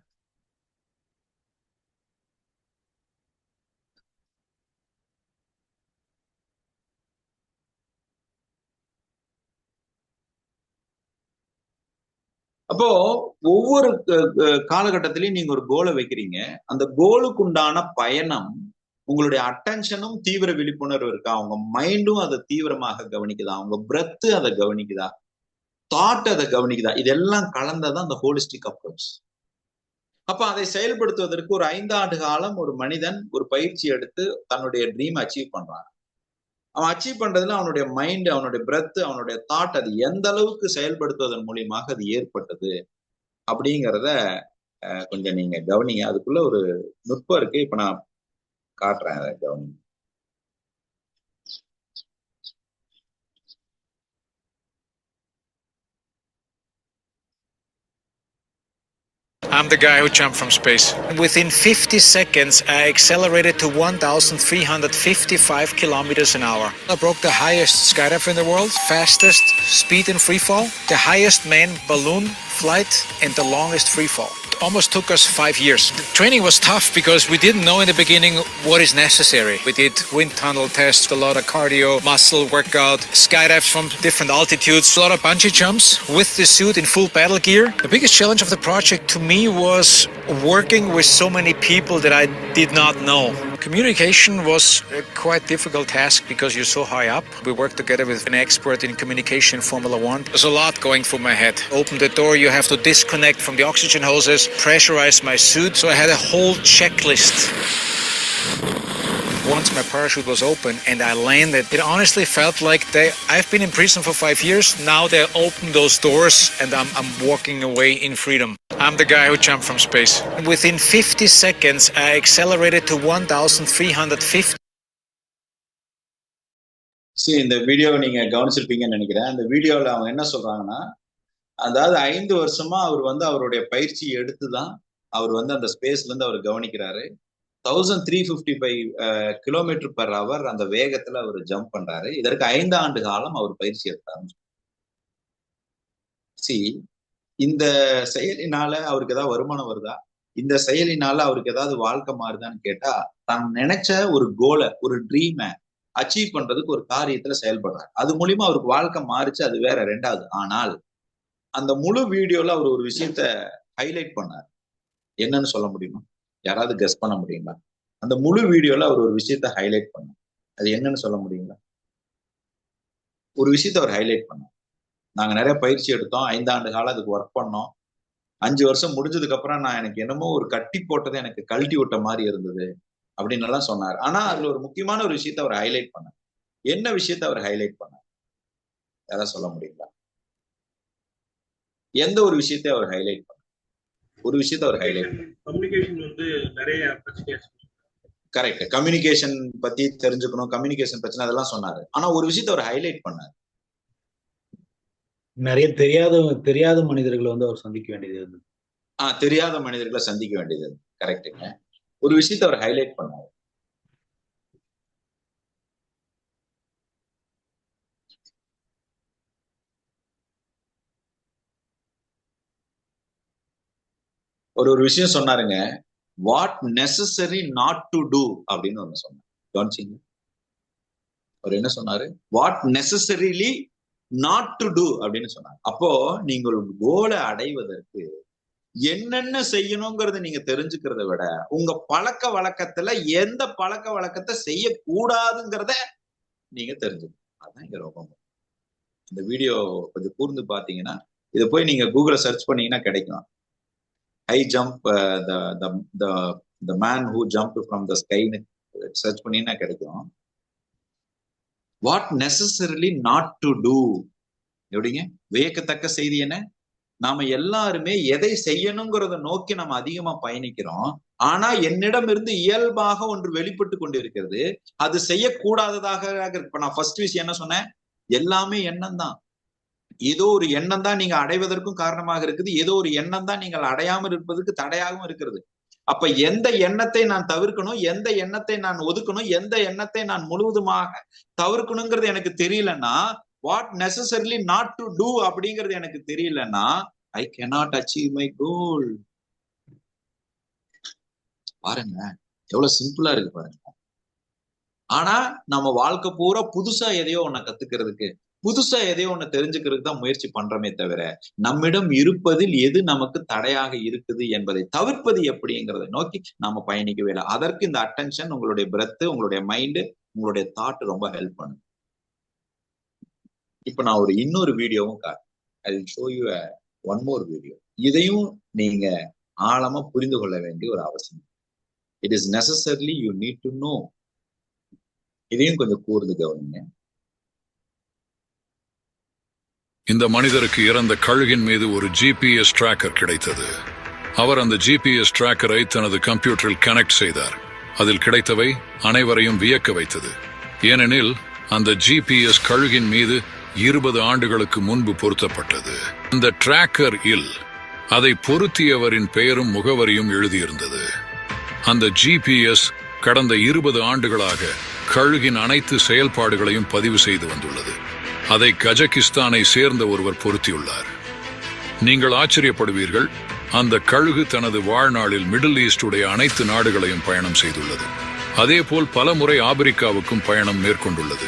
அப்போ ஒவ்வொரு காலகட்டத்திலையும் நீங்க ஒரு கோலை வைக்கிறீங்க. அந்த கோலுக்கு உண்டான பயணம், உங்களுடைய அட்டென்ஷனும் தீவிர விழிப்புணர்வு இருக்கா, உங்க மைண்டும் அதை தீவிரமாக கவனிக்குதா, உங்க பிரெத்து அதை கவனிக்குதா, தாட் அதை கவனிக்குதா, இதெல்லாம் கலந்ததான் அந்த ஹோலிஸ்டிக் அப்ரோச். அப்ப அதை செயல்படுத்துவதற்கு ஒரு 5 ஆண்டு காலம் ஒரு மனிதன் ஒரு பயிற்சி எடுத்து தன்னுடைய ட்ரீம் அச்சீவ் பண்றான். அவன் அச்சீவ் பண்றதுல அவனுடைய மைண்ட், அவனுடைய பிரெத், அவனுடைய தாட் அது எந்த அளவுக்கு செயல்படுத்துவதன் மூலியமாக அது ஏற்பட்டது அப்படிங்கிறத கொஞ்சம் நீங்க கவனிங்க. அதுக்குள்ள ஒரு நுட்பம் இருக்கு. இப்ப நான் காட்டுறேன், அதை கவனிங்க. I'm the guy who jumped from space. Within 50 seconds, I accelerated to 1,355 kilometers an hour. I broke the highest skydive in the world, fastest speed in free fall, the highest manned balloon flight, and the longest free fall. It almost took us 5 years. The training was tough because we didn't know in the beginning what is necessary. We did wind tunnel tests, a lot of cardio, muscle workout, skydives from different altitudes, a lot of bungee jumps with the suit in full battle gear. The biggest challenge of the project to me was working with so many people that I did not know. Communication was a quite difficult task because you're so high up. We worked together with an expert in communication, Formula One. There's a lot going through my head. Open the door, you have to disconnect from the oxygen hoses, pressurize my suit. So I had a whole checklist. Once my parachute was open and I landed, it honestly felt like I've been in prison for 5 years. Now they open those doors and I'm walking away in freedom. I'm the guy who jumped from space. Within 50 seconds, I accelerated to 1,350. சரி, இந்த வீடியோவை நீங்க கவனிச்சிருப்பீங்கன்னு நினைக்கிறேன். அந்த வீடியோல அவங்க என்ன சொல்றாங்கன்னா, அதாவது 5 வருஷமா அவர் அவருடைய பயிற்சி எடுத்துதான் அவர் அந்த ஸ்பேஸ்ல இருந்து அவர் கவனிக்கிறாரு. 1355 கிலோமீட்டர் பெர் அவர் அந்த வேகத்துல அவர் ஜம்ப் பண்றாரு. இதற்கு 5 ஆண்டு காலம் அவர் பயிற்சி எடுத்தாரு. இந்த செயலினால அவருக்கு ஏதாவது வருமானம் வருதா, இந்த செயலினால அவருக்கு ஏதாவது வாழ்க்கை மாறுதான்னு கேட்டா, தான் நினைச்ச ஒரு கோலை, ஒரு ட்ரீமை அச்சீவ் பண்றதுக்கு ஒரு காரியத்துல செயல்படுறாரு. அது மூலியமா அவருக்கு வாழ்க்கை மாறுச்சு, அது வேற. 2வது, ஆனால் அந்த முழு வீடியோல அவர் ஒரு விஷயத்த ஹைலைட் பண்ணார். என்னன்னு சொல்ல முடியுமா? யாராவது கெஸ் பண்ண முடியுங்களா? அந்த முழு வீடியோல அவர் ஒரு விஷயத்த ஹைலைட் பண்ணார். அது என்னன்னு சொல்ல முடியுங்களா? ஒரு விஷயத்த அவர் ஹைலைட் பண்ணார். நாங்க நிறைய பயிற்சி எடுத்தோம், 5 ஆண்டு காலம் அதுக்கு ஒர்க் பண்ணோம். 5 வருஷம் முடிஞ்சதுக்கு அப்புறம் நான் எனக்கு என்னமோ ஒரு கட்டி போட்டதை எனக்கு கழட்டி விட்ட மாதிரி இருந்தது அப்படின்னு எல்லாம் சொன்னார். ஆனா அதுல ஒரு முக்கியமான ஒரு விஷயத்த அவர் ஹைலைட் பண்ணார். என்ன விஷயத்த அவர் ஹைலைட் பண்ணார்? யாராவது சொல்ல முடியுங்களா? எந்த ஒரு விஷயத்தை அவர் ஹைலைட் பண்ணார்? ஒரு விஷயத்த அவர் ஹைலைட் பண்ணார். கம்யூனிகேஷன் நிறைய பிரச்சனை. கரெக்ட். கம்யூனிகேஷன் பத்தி தெரிஞ்சுக்கணும், கம்யூனிகேஷன் பிரச்சனை அதெல்லாம் சொன்னாரு. ஆனா ஒரு விஷயத்த அவர் ஹைலைட் பண்ணார். நிறைய தெரியாத மனிதர்களை அவர் சந்திக்க வேண்டியது. தெரியாத மனிதர்களை சந்திக்க வேண்டியது. கரெக்டுங்க. ஒரு விஷயத்த அவர் ஹைலைட் பண்ணார். ஒரு விஷயம் சொன்னாருங்க. What necessary not to do அப்படின்னு ஒண்ணு சொன்னார். கவனிச்சீங்க? அவர் என்ன சொன்னாரு? What necessarily not to do அப்படின்னு சொன்னாங்க. அப்போ நீங்கள் கோலை அடைவதற்கு என்னென்ன செய்யணுங்கிறத நீங்க தெரிஞ்சுக்கிறத விட, உங்க பழக்க வழக்கத்துல எந்த பழக்க வழக்கத்தை செய்யக்கூடாதுங்கிறத நீங்க தெரிஞ்சுக்கணும். அதுதான் இங்க ரொம்ப. இந்த வீடியோ கொஞ்சம் கூர்ந்து பாத்தீங்கன்னா, இதை போய் நீங்க கூகுள சர்ச் பண்ணீங்கன்னா கிடைக்கும். High jump, the man who jump from the ஸ்கைன்னு சர்ச் பண்ணினா கிடைக்கும். What necessarily not to do. எப்படிங்க? வியக்கத்தக்க செய்தி என்ன? நாம எல்லாருமே எதை செய்யணுங்கிறத நோக்கி நம்ம அதிகமா பயணிக்கிறோம். ஆனா என்னிடம் இருந்து இயல்பாக ஒன்று வெளிப்பட்டு கொண்டிருக்கிறது. அது செய்யக்கூடாததாக இப்ப நான் ஃபர்ஸ்ட் விஷயம் என்ன சொன்னேன்? எல்லாமே எண்ணம் தான். ஏதோ ஒரு எண்ணம் தான் நீங்க அடைவதற்கும் காரணமாக இருக்குது. ஏதோ ஒரு எண்ணம் தான் நீங்கள் அடையாமல் இருப்பதற்கு தடையாகவும் இருக்கிறது. அப்ப எந்த எண்ணத்தை நான் தவிர்க்கணும், எந்த எண்ணத்தை நான் ஒதுக்கணும், எந்த எண்ணத்தை நான் முழுவதுமாக தவிர்க்கணுங்கிறது எனக்கு தெரியலன்னா, what necessarily not to do அப்படிங்கிறது எனக்கு தெரியலன்னா, ஐ cannot achieve my goal. பாருங்க எவ்வளவு சிம்பிளா இருக்கு பாருங்க. ஆனா நம்ம வாழ்க்கை பூரா புதுசா எதையோ ஒண்ணு கத்துக்கிறதுக்கு, புதுசா எதையோ ஒண்ணு தெரிஞ்சுக்கிறதுக்கு தான் முயற்சி பண்றோமே தவிர, நம்மிடம் இருப்பதில் எது நமக்கு தடையாக இருக்குது என்பதை தவிர்ப்பது எப்படிங்கிறத நோக்கி நாம பயணிக்கவே இல்லை. அதற்கு இந்த அட்டென்ஷன், உங்களுடைய பிரெத், உங்களுடைய மைண்ட், உங்களுடைய தாட் ரொம்ப ஹெல்ப் பண்ணுது. இப்ப நான் ஒரு இன்னொரு வீடியோவும் காட்டுறேன். I will show you one more video. இதையும் நீங்க ஆழமா புரிந்து கொள்ள வேண்டிய ஒரு அவசியம். It is necessarily you need to know. இதையும் கொஞ்சம் கூர்ந்து கவனிங்க. இந்த மனிதருக்கு இறந்த கழுகின் மீது ஒரு GPS டிராக்கர் கிடைத்தது. அவர் அந்த GPS டிராக்கரை தனது கம்ப்யூட்டரில் கனெக்ட் செய்தார். அதில் கிடைத்தவை அனைவரையும் வியக்க வைத்தது. ஏனெனில் அந்த GPS கழுகின் மீது 20 ஆண்டுகளுக்கு முன்பு பொருத்தப்பட்டது. அந்த டிராக்கர் இல் அதை பொருத்தியவரின் பெயரும் முகவரியும் எழுதியிருந்தது. அந்த GPS கடந்த 20 ஆண்டுகளாக கழுகின் அனைத்து செயல்பாடுகளையும் பதிவு செய்து வந்துள்ளது. அதை கஜகிஸ்தானை சேர்ந்த ஒருவர் பொருத்தியுள்ளார். நீங்கள் ஆச்சரியப்படுவீர்கள், அந்த கழுகு தனது வாழ்நாளில் மிடில் ஈஸ்டுடைய அனைத்து நாடுகளையும் பயணம் செய்துள்ளது. அதேபோல் பல முறை ஆப்பிரிக்காவுக்கும் பயணம் மேற்கொண்டுள்ளது.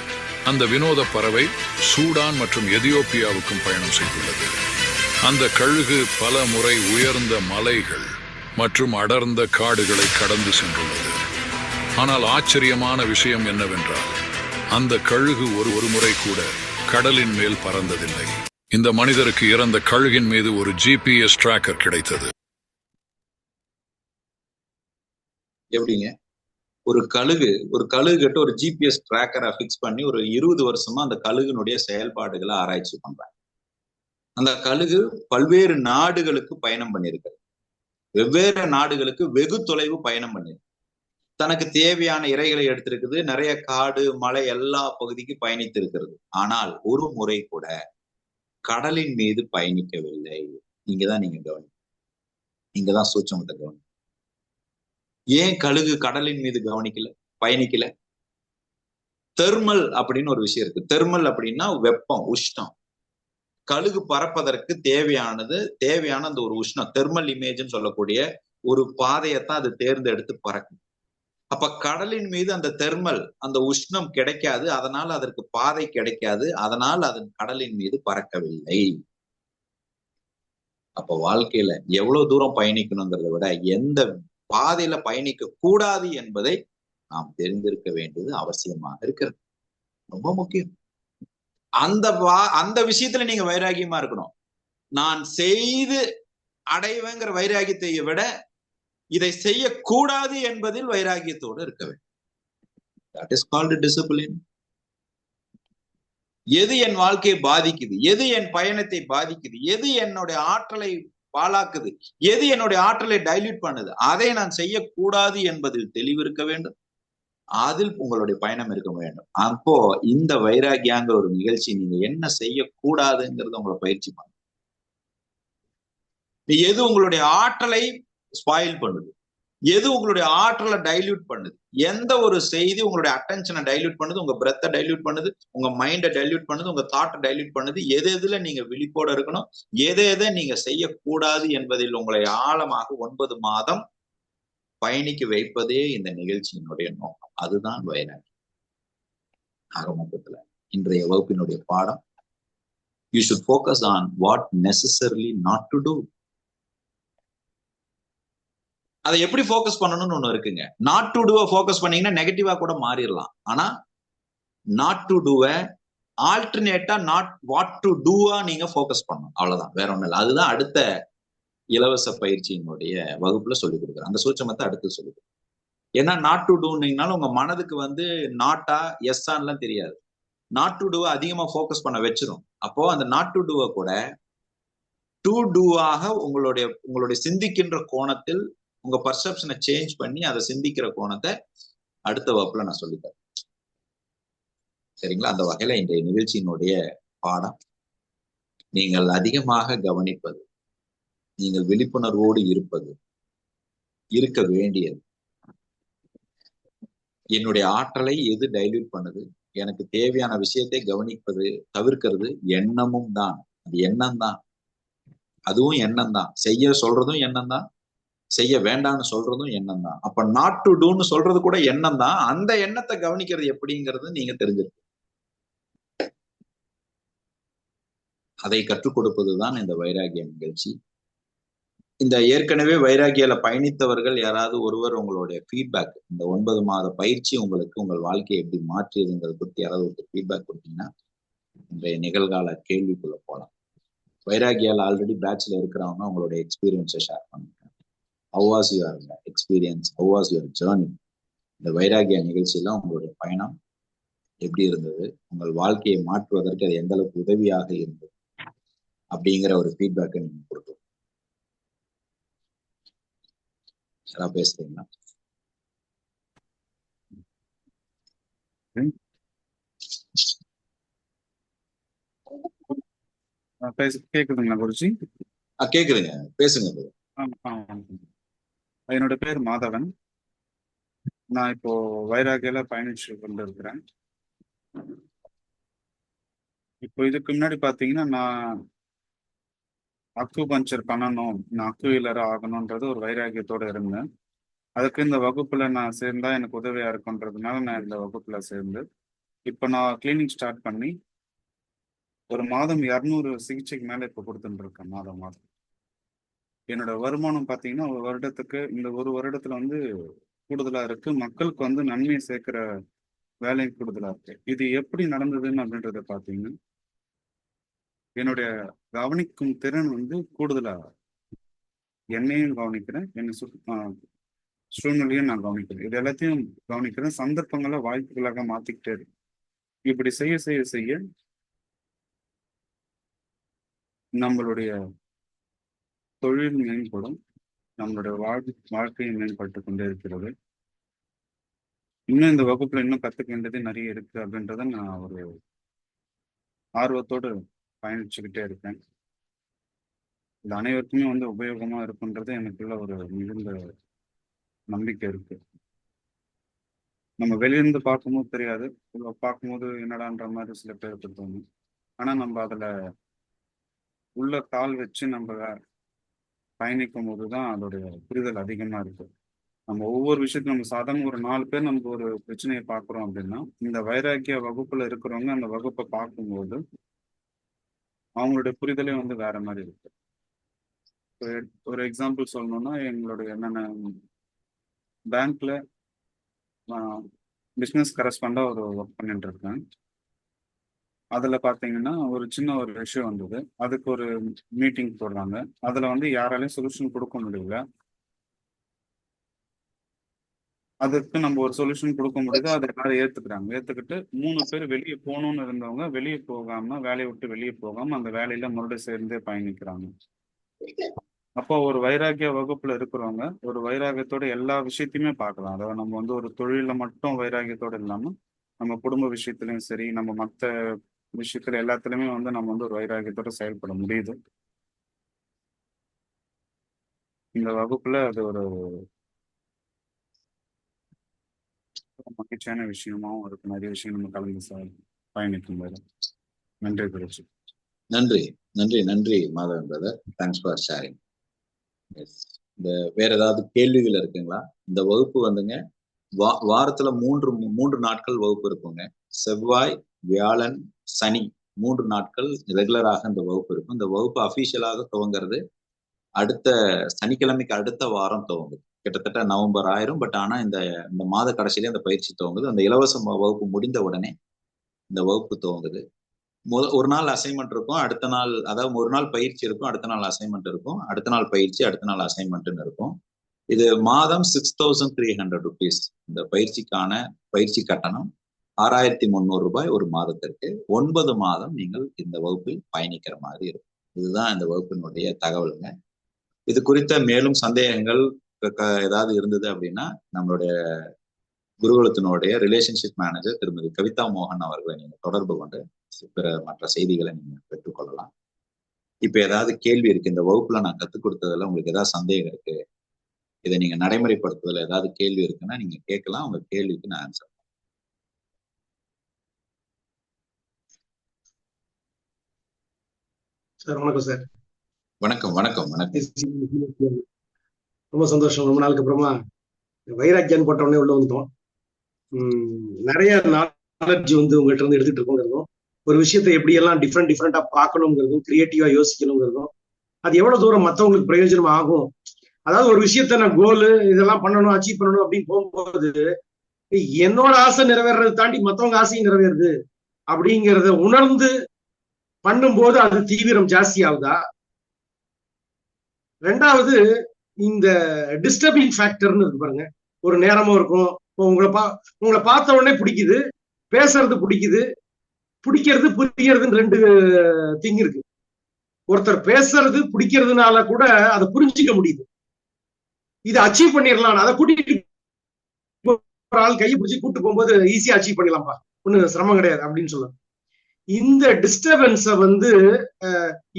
அந்த வினோத பறவை சூடான் மற்றும் எதியோப்பியாவுக்கும் பயணம் செய்துள்ளது. அந்த கழுகு பல முறை உயர்ந்த மலைகள் மற்றும் அடர்ந்த காடுகளை கடந்து சென்றுள்ளது. ஆனால் ஆச்சரியமான விஷயம் என்னவென்றால், அந்த கழுகு ஒரு முறை கூட கடலின் மேல் பறந்ததில்லை. இந்த மனிதருக்கு இறந்த கழுகின் மீது ஒரு GPS டிராக்கர் கிடைத்தது. எப்படிங்க? ஒரு கழுகு கிட்ட ஒரு GPS டிராக்கரை பிக்ஸ் பண்ணி ஒரு 20 வருஷமா அந்த கழுகுனுடைய செயல்பாடுகளை ஆராய்ச்சி பண்றாங்க. அந்த கழுகு பல்வேறு நாடுகளுக்கு பயணம் பண்ணியிருக்கு. வெவ்வேறு நாடுகளுக்கு வெகு தொலைவு பயணம் பண்ணிருக்கு. தனக்கு தேவையான இறைகளை எடுத்திருக்குது. நிறைய காடு, மலை எல்லா பகுதிக்கு பயணித்து இருக்கிறது. ஆனால் ஒரு முறை கூட கடலின் மீது பயணிக்கவில்லை. இங்கதான் நீங்க கவனி. இங்கதான் சூட்சமத்தை கவனி. ஏன் கழுகு கடலின் மீது பயணிக்கல? தெர்மல் அப்படின்னு ஒரு விஷயம் இருக்கு. தெர்மல் அப்படின்னா வெப்பம், உஷ்ணம். கழுகு பறப்பதற்கு தேவையான அந்த ஒரு உஷ்ணம், தெர்மல் இமேஜ்னு சொல்லக்கூடிய ஒரு பாதையத்தான் அது தேர்ந்தெடுத்து பறக்கும். அப்ப கடலின் மீது அந்த தெர்மல், அந்த உஷ்ணம் கிடைக்காது. அதனால அதற்கு பாதை கிடைக்காது. அதனால் அது கடலின் மீது பறக்கவில்லை. அப்ப வாழ்க்கையில எவ்வளவு தூரம் பயணிக்கணுங்கிறத விட எந்த பாதையில பயணிக்க கூடாது என்பதை நாம் தெரிந்திருக்க வேண்டியது அவசியமாக இருக்கிறது. ரொம்ப முக்கியம். அந்த விஷயத்துல நீங்க வைராகியமா இருக்கணும். நான் செய்து அடைவேங்கிற வைராகியத்தை விட இதை செய்யக்கூடாது என்பதில் வைராகியத்தோடு இருக்க வேண்டும். That is called discipline. எது என் வாழ்க்கையை பாதிக்குது, எது என் பயணத்தை பாதிக்குது, எது என்னுடைய ஆற்றலை பாழாக்குது, எது என்னுடைய ஆற்றலை டைல்யூட் பண்ணுது, அதை நான் செய்யக்கூடாது என்பதில் தெளிவு இருக்க வேண்டும். அதில் உங்களுடைய பயணம் இருக்க வேண்டும். அப்போ இந்த வைராகியாங்கிற ஒரு நிகழ்ச்சி நீங்க என்ன செய்யக்கூடாதுங்கிறத உங்களை பயிற்சி பண்ணுங்க. எது உங்களுடைய ஆற்றலை ஸ்பாயில் பண்ணுது, எது உங்களுடைய ஆற்றலை டைல்யூட் பண்ணுது, எந்த ஒரு செய்தி உங்களுடைய அட்டென்ஷனை டைல்யூட் பண்ணுது, உங்க பிரெத்தை டைல்யூட் பண்ணுது, உங்க மைண்டை டைல்யூட் பண்ணுது, உங்க தாட்டை டைல்யூட் பண்ணுது, எதுல நீங்க விழிப்போட இருக்கணும், எதை நீங்க செய்யக்கூடாது என்பதில் உங்களை ஆழமாக 9 மாதம் பயணிக்க வைப்பதே இந்த நிகழ்ச்சியினுடைய நோக்கம். அதுதான் வைராகியம். ஆக மொத்தத்துல இன்றைய வகுப்பினுடைய பாடம், you should focus on what necessarily not to do. அதை எப்படி ஃபோக்கஸ் பண்ணணும்னு ஒண்ணு இருக்குங்க. நாட் டு டூவை ஃபோக்கஸ் பண்ணீங்கன்னா நெகட்டிவா கூட மாறிடலாம். ஆனா நாட் டு டூவை ஆல்டர்னேட்டா நாட் வாட் டு டூவா நீங்க ஃபோக்கஸ் பண்ணணும். அவ்வளவுதான், வேற ஒண்ணும் இல்லை. அதுதான் அடுத்த இலவச பயிற்சியினுடைய வகுப்புல சொல்லிக் கொடுக்குறேன். அந்த சூட்சமத்தை அடுத்து சொல்லிக் கொடுக்குறேன். ஏன்னா நாட் டு டூன்னீங்கனாலும் உங்க மனதுக்கு வந்து நாட்டா எஸ்ஸான்லாம் தெரியாது. நாட் டு டூவை அதிகமா ஃபோக்கஸ் பண்ண வச்சிரும். அப்போ அந்த நாட் டு டூவை கூட டு டூவாக உங்களுடைய சிந்திக்கின்ற கோணத்தில் உங்க பர்செப்ஷனை சேஞ்ச் பண்ணி அதை சிந்திக்கிற கோணத்தை அடுத்த வகுப்புல நான் சொல்லித்தரேன். சரிங்களா? அந்த வகையில இன்றைய நிகழ்ச்சியினுடைய பாடம், நீங்கள் அதிகமாக கவனிப்பது, நீங்கள் விழிப்புணர்வோடு இருப்பது, இருக்க வேண்டியது. என்னுடைய ஆற்றலை எது டைல்யூட் பண்ணுது, எனக்கு தேவையான விஷயத்தை கவனிப்பது, தவிர்க்கிறது எண்ணமும் தான். அது எண்ணம் தான், அதுவும் எண்ணம் தான். செய்ய சொல்றதும் எண்ணம் தான், செய்ய வேண்டாம்னு சொல்றதும் எண்ணம் தான். அப்ப நாட் டு டூன்னு சொல்றது கூட எண்ணம் தான். அந்த எண்ணத்தை கவனிக்கிறது எப்படிங்கிறது நீங்க தெரிஞ்சிருக்கு. அதை கற்றுக் கொடுப்பதுதான் இந்த வைராகிய நிகழ்ச்சி. இந்த ஏற்கனவே வைராகியால பயணித்தவர்கள் யாராவது ஒருவர் உங்களுடைய ஃபீட்பேக், இந்த 9 மாத பயிற்சி உங்களுக்கு உங்கள் வாழ்க்கையை எப்படி மாற்றியதுங்கிறத பத்தி யாராவது ஒரு ஃபீட்பேக் கொடுத்தீங்கன்னா இன்றைய நிகழ்கால கேள்விக்குள்ள போகலாம். வைராகியால ஆல்ரெடி பேட்ச்ல இருக்கிறவங்க உங்களுடைய எக்ஸ்பீரியன்ஸை ஷேர் பண்ணுங்க. How was your experience? How was your journey? இந்த வைராகிய நிகழ்ச்சியில உங்களுடைய பயணம் எப்படி இருந்தது, உங்கள் வாழ்க்கையை மாற்றுவதற்கு அது எந்த அளவுக்கு உதவியாக இருந்தது அப்படிங்கிற ஒரு ஃபீட்பேக்கை நீங்க கொடுக்கலாம். யாராவது பேசுறீங்களா? கேக்குதுங்களா குருஜி? கேக்குதுங்க, பேசுங்க. என்னோட பேர் மாதவன். நான் இப்போ வைராகியில பயணிச்சு கொண்டு இருக்கிறேன். இப்போ இதுக்கு முன்னாடி பாத்தீங்கன்னா நான் அக்கு பஞ்சர் பண்ணணும், நான் அக்கு வீலரா ஆகணும்ன்றது ஒரு வைராகியத்தோட இருந்தேன். அதுக்கு இந்த வகுப்புல நான் சேர்ந்தா எனக்கு உதவியா இருக்குன்றதுனால நான் இந்த வகுப்புல சேர்ந்து இப்போ நான் கிளீனிக் ஸ்டார்ட் பண்ணி ஒரு மாதம் 200 சிகிச்சைக்கு மேல இப்போ கொடுத்துட்டு இருக்கேன். மாதம் என்னோட வருமானம் பார்த்தீங்கன்னா ஒரு வருடத்துக்கு, இந்த ஒரு வருடத்துல வந்து கூடுதலா இருக்கு. மக்களுக்கு வந்து நன்மையை சேர்க்கிற வேலையும் கூடுதலா இருக்கு. இது எப்படி நடந்ததுன்னு அப்படின்றத பார்த்தீங்கன்னா, என்னுடைய கவனிக்கும் திறன் வந்து கூடுதலா, என்னையும் கவனிக்கிறேன், என்னை சூழ்நிலையும் நான் கவனிக்கிறேன். இது எல்லாத்தையும் கவனிக்கிறேன். சந்தர்ப்பங்களை வாய்ப்புகளாக மாத்திக்கிட்டே இருக்கு. இப்படி செய்ய செய்ய செய்ய நம்மளுடைய தொழில் மேம்படும், நம்மளுடைய வாழ்க்கையை மேம்பட்டு கொண்டே இருக்கிறது. இன்னும் இந்த வகுப்புல இன்னும் கத்துக்க வேண்டியது நிறைய இருக்கு அப்படின்றத நான் ஒரு ஆர்வத்தோடு பயணிச்சுக்கிட்டே இருக்கேன். இது அனைவருக்குமே வந்து உபயோகமா இருக்குன்றது எனக்குள்ள ஒரு மிகுந்த நம்பிக்கை இருக்கு. நம்ம வெளியிருந்து பார்க்கும்போது தெரியாது, பார்க்கும்போது என்னடான்ற மாதிரி சில பேருக்கு தோணும். ஆனா நம்ம அதுல உள்ள கால் வச்சு நம்ம பயணிக்கும் போதுதான் அதோடைய புரிதல் அதிகமா இருக்கு. நம்ம ஒவ்வொரு விஷயத்தையும் நம்ம சாதாரண ஒரு 4 பேர் நமக்கு ஒரு பிரச்சனையை பார்க்குறோம் அப்படின்னா, இந்த வைராக்கிய வகுப்புல இருக்கிறவங்க அந்த வகுப்பை பார்க்கும்போது அவங்களுடைய பிரிதலே வந்து வேற மாதிரி இருக்கு. ஒரு எக்ஸாம்பிள் சொல்லணும்னா, எங்களுடைய என்னென்ன பேங்க்ல பிஸ்னஸ் கரஸ்பாண்டா ஒரு ஒர்க் பண்ணிட்டு இருக்கேன். அதுல பாத்தீங்கன்னா ஒரு சின்ன ஒரு இஷ்யூ வந்தது. அதுக்கு ஒரு மீட்டிங் போடுறாங்க. அதுல வந்து யாராலையும் சொல்யூஷன் கொடுக்க முடியல. அதுக்கு நம்ம ஒரு சொல்யூஷன் கொடுக்க முடியுது, அதை எல்லாரும் ஏத்துக்கிறாங்க. ஏத்துக்கிட்டு 3 பேர் வெளியே போகணும்னு இருந்தவங்க வெளியே போகாம, வேலையை விட்டு வெளியே போகாம அந்த வேலையில மறுபடியும் சேர்ந்தே பயணிக்கிறாங்க. அப்போ ஒரு வைராகிய வகுப்புல இருக்கிறவங்க ஒரு வைராகியத்தோட எல்லா விஷயத்தையுமே பார்க்கலாம். அதாவது நம்ம வந்து ஒரு தொழில மட்டும் வைராகியத்தோட இல்லாம நம்ம குடும்ப விஷயத்திலயும் சரி, நம்ம மற்ற விஷயத்துல எல்லாத்துலயுமே வந்து நம்ம வந்து ஒரு வைராகியத்தோட செயல்பட முடியுது. இந்த வகுப்புல அது ஒரு மகிழ்ச்சியான விஷயமாவும் இருக்கு. நிறைய விஷயம் நம்ம கலந்து பயணிக்கும் போது. நன்றி குருஜி. நன்றி நன்றி நன்றி Madhavan brother, thanks for sharing. இந்த வேற ஏதாவது கேள்விகள் இருக்குங்களா? இந்த வகுப்பு வந்துங்க வாரத்துல 3 நாட்கள் வகுப்பு இருக்குங்க. செவ்வாய், வியாழன், சனி 3 நாட்கள் ரெகுலராக இந்த வகுப்பு இருக்கும். இந்த வகுப்பு அபிஷியலாக துவங்கிறது அடுத்த சனிக்கிழமைக்கு அடுத்த வாரம் துவங்குது. கிட்டத்தட்ட நவம்பர் ஆயிரும். பட் ஆனா இந்த மாத கடைசியில இந்த பயிற்சி துவங்குது. அந்த இலவச வகுப்பு முடிந்த உடனே இந்த வகுப்பு துவங்குது. ஒரு நாள் அசைன்மெண்ட் இருக்கும், அடுத்த நாள், அதாவது ஒரு நாள் பயிற்சி இருக்கும், அடுத்த நாள் அசைன்மெண்ட் இருக்கும், அடுத்த நாள் பயிற்சி, அடுத்த நாள் அசைன்மெண்ட்னு இருக்கும். இது மாதம் 6,300 rupees. இந்த பயிற்சி கட்டணம் 6,300 ரூபாய் ஒரு மாதத்திற்கு. 9 மாதம் நீங்கள் இந்த வகுப்பில் பயணிக்கிற மாதிரி இருக்கும். இதுதான் இந்த வகுப்பினுடைய தகவலுங்க. இது குறித்த மேலும் சந்தேகங்கள் ஏதாவது இருந்தது அப்படின்னா நம்மளுடைய குருகுலத்தினுடைய ரிலேஷன்ஷிப் மேனேஜர் திருமதி கவிதா மோகன் அவர்களை நீங்க தொடர்பு கொண்டு மற்ற செய்திகளை நீங்க பெற்றுக்கொள்ளலாம். இப்ப ஏதாவது கேள்வி இருக்கு, இந்த வகுப்புல நான் கத்துக் கொடுத்ததுல உங்களுக்கு ஏதாவது சந்தேகம் இருக்கு, இதை நீங்க நடைமுறைப்படுத்துறதுல ஏதாவது கேள்வி இருக்குன்னா நீங்க கேட்கலாம். உங்க கேள்விக்கு நான் ஆன்சர். சார் வணக்கம் சார். வணக்கம் வணக்கம் வணக்கம். ரொம்ப சந்தோஷம். ரொம்ப நாளுக்கு அப்புறமா வைராக்கியம் போட்ட உடனே உள்ள வந்துட்டோம். நிறைய நாலேஜ் உங்கள்கிட்ட இருந்து எடுத்துட்டு இருக்கோங்கிறதும், ஒரு விஷயத்தை எப்படியெல்லாம் டிஃப்ரெண்டா பார்க்கணுங்கிறதும், கிரியேட்டிவா யோசிக்கணுங்கிறதும், அது எவ்வளவு தூரம் மற்றவங்களுக்கு பிரயோஜனம் ஆகும். அதாவது ஒரு விஷயத்த நான் கோலு இதெல்லாம் பண்ணணும், அச்சீவ் பண்ணணும் அப்படின்னு போகும்போது என்னோட ஆசை நிறைவேறதை தாண்டி மற்றவங்க ஆசையும் நிறைவேறுது அப்படிங்கிறத உணர்ந்து பண்ணும்போது அது தீவிரம் ஜாஸ்தி ஆகுதா? ரெண்டாவது, இந்த டிஸ்டர்பிங் ஃபேக்டர்னு இருக்கு பாருங்க. ஒரு நேரமும் இருக்கும், உங்களை பார்த்த உடனே பிடிக்குது, பேசுறது பிடிக்குது, பிடிக்கிறது புரியறதுன்னு 2 திங் இருக்கு. ஒருத்தர் பேசுறது பிடிக்கிறதுனால கூட அதை புரிஞ்சுக்க முடியுது, இதை அச்சீவ் பண்ணிடலாம். அதை கூட்டிட்டு ஒரு ஆள் கையை பிடிச்சி கூட்டு போகும்போது ஈஸியா அச்சீவ் பண்ணிடலாம்ப்பா, ஒண்ணு சிரமம் கிடையாது அப்படின்னு சொல்லலாம். இந்த டிஸ்டர்பன்ஸை